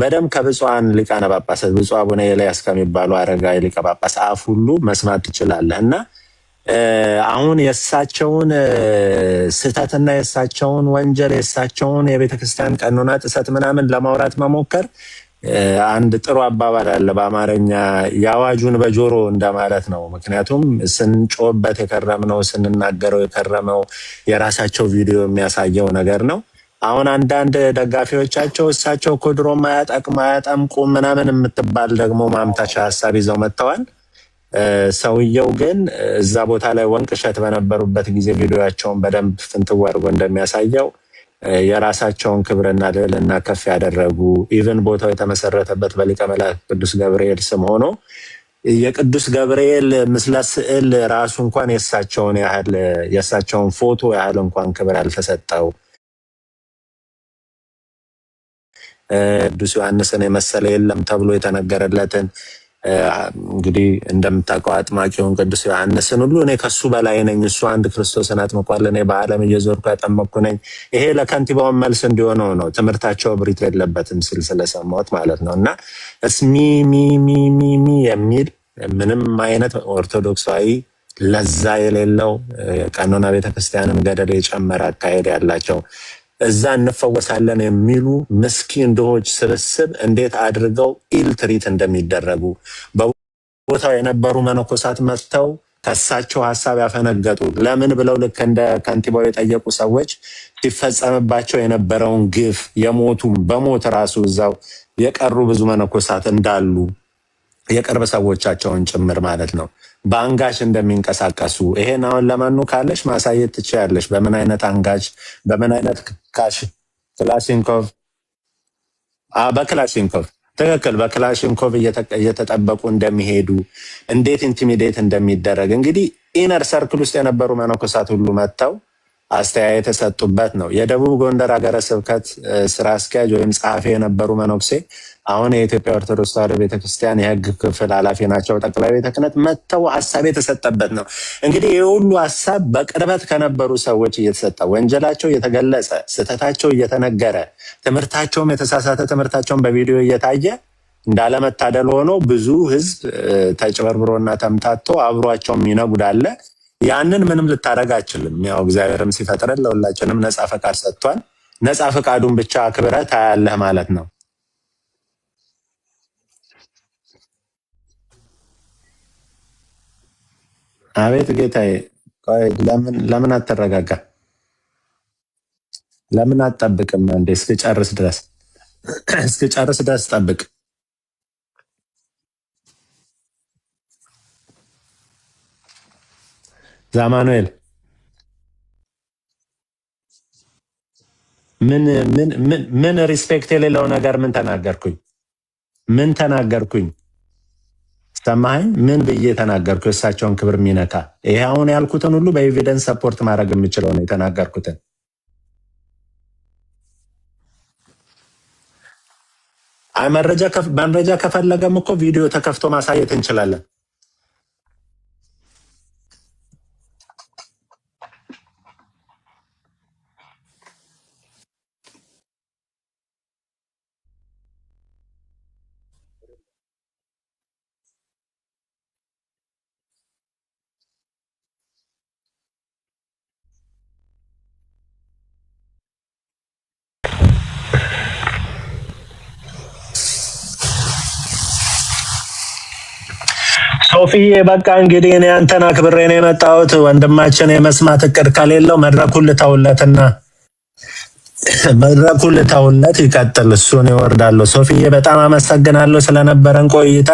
በደንብ ከብፁዓን ሊቃነ ጳጳሳት ብፁዕ አቡነ ኤልያስ ከሚባሉ አረጋዊ ሊቀ ጳጳስ አፍ ሁሉ መስማት ትችላለህ። እና አሁን የእሳቸውን ስህተትና የእሳቸውን ወንጀል የእሳቸውን የቤተክርስቲያን ቀኖና ጥሰት ምናምን ለማውራት መሞከር አንድ ጥሩ አባባል አለ በአማርኛ፣ የአዋጁን በጆሮ እንደማለት ነው። ምክንያቱም ስንጮህበት የከረምነው ስንናገረው የከረመው የራሳቸው ቪዲዮ የሚያሳየው ነገር ነው። አሁን አንዳንድ ደጋፊዎቻቸው እሳቸው እኮ ድሮም አያጠምቁም ምናምን የምትባል ደግሞ ማምታቻ ሀሳብ ይዘው መጥተዋል። ሰውየው ግን እዛ ቦታ ላይ ወንቅ እሸት በነበሩበት ጊዜ ቪዲዮቸውን በደንብ ፍንትው አድርጎ እንደሚያሳየው የራሳቸውን ክብርና ልዕልና ከፍ ያደረጉ ኢቨን ቦታው የተመሰረተበት በሊቀ መላእክት ቅዱስ ገብርኤል ስም ሆኖ የቅዱስ ገብርኤል ምስለ ስዕል ራሱ እንኳን የእሳቸውን ፎቶ ያህል እንኳን ክብር ያልተሰጠው ቅዱስ ዮሐንስን የመሰለ የለም ተብሎ የተነገረለትን እንግዲህ እንደምታውቀው አጥማቂውን ቅዱስ ዮሐንስን ሁሉ እኔ ከሱ በላይ ነኝ፣ እሱ አንድ ክርስቶስን አጥምቋል፣ እኔ በዓለም እየዞርኩ ያጠመቅኩ ነኝ። ይሄ ለከንቲባውን መልስ እንዲሆነው ነው። ትምህርታቸው ብሪት የለበትም ሲል ስለሰማሁት ማለት ነው። እና እስሚ የሚል ምንም አይነት ኦርቶዶክሳዊ ለዛ የሌለው ቀኖና ቤተክርስቲያንን ገደል የጨመረ አካሄድ ያላቸው እዛ እንፈወሳለን የሚሉ ምስኪን ድሆች ስብስብ እንዴት አድርገው ኢል ትሪት እንደሚደረጉ በቦታው የነበሩ መነኮሳት መጥተው ከሳቸው ሀሳብ ያፈነገጡ ለምን ብለው ልክ እንደ ከንቲባው የጠየቁ ሰዎች ሲፈጸምባቸው የነበረውን ግፍ የሞቱም በሞት ራሱ እዛው የቀሩ ብዙ መነኮሳት እንዳሉ የቅርብ ሰዎቻቸውን ጭምር ማለት ነው በአንጋች እንደሚንቀሳቀሱ ይሄን አሁን ለማኑ ካለሽ ማሳየት ትችያለሽ። በምን አይነት አንጋች በምን አይነት ክላሽንኮቭ ትክክል። በክላሽንኮቭ እየተጠበቁ እንደሚሄዱ እንዴት ኢንቲሚዴት እንደሚደረግ እንግዲህ ኢነር ሰርክል ውስጥ የነበሩ መነኮሳት ሁሉ መጥተው አስተያየት የሰጡበት ነው። የደቡብ ጎንደር ሀገረ ስብከት ስራ አስኪያጅ ወይም ጸሐፊ የነበሩ መነኩሴ አሁን የኢትዮጵያ ኦርቶዶክስ ተዋሕዶ ቤተክርስቲያን የሕግ ክፍል ኃላፊ ናቸው። ጠቅላይ ቤተ ክህነት መጥተው ሀሳብ የተሰጠበት ነው። እንግዲህ ይህ ሁሉ ሀሳብ በቅርበት ከነበሩ ሰዎች እየተሰጠ ወንጀላቸው እየተገለጸ ስህተታቸው እየተነገረ ትምህርታቸውም የተሳሳተ ትምህርታቸውን በቪዲዮ እየታየ እንዳለመታደል ሆኖ ብዙ ህዝብ ተጭበርብሮና ተምታቶ አብሯቸውም ይነጉዳለ። ያንን ምንም ልታደርግ አችልም። ያው እግዚአብሔርም ሲፈጥረን ለሁላችንም ነፃ ፈቃድ ሰጥቷል። ነፃ ፈቃዱን ብቻ አክብረህ ታያለህ ማለት ነው። አቤት ጌታዬ፣ ቆይ ለምን አትረጋጋ? ለምን አትጠብቅም? እንዴ እስክጨርስ ድረስ ጠብቅ። ዛማኑኤል ምን ሪስፔክት የሌለው ነገር ምን ተናገርኩኝ? ሰማኸኝ? ምን ብዬ ተናገርኩ? የእሳቸውን ክብር የሚነካ ይሄ አሁን ያልኩትን ሁሉ በኤቪደንስ ሰፖርት ማድረግ የምችለው ነው የተናገርኩትን። አይ መረጃ ከፈለገም እኮ ቪዲዮ ተከፍቶ ማሳየት እንችላለን። ሶፊዬ በቃ እንግዲህ እኔ አንተን አክብሬ ነው የመጣሁት። ወንድማችን የመስማት እቅድ ከሌለው መድረኩን ልተውለት ይቀጥል፣ እሱን ይወርዳለሁ። ሶፊዬ በጣም አመሰግናለሁ ስለነበረን ቆይታ።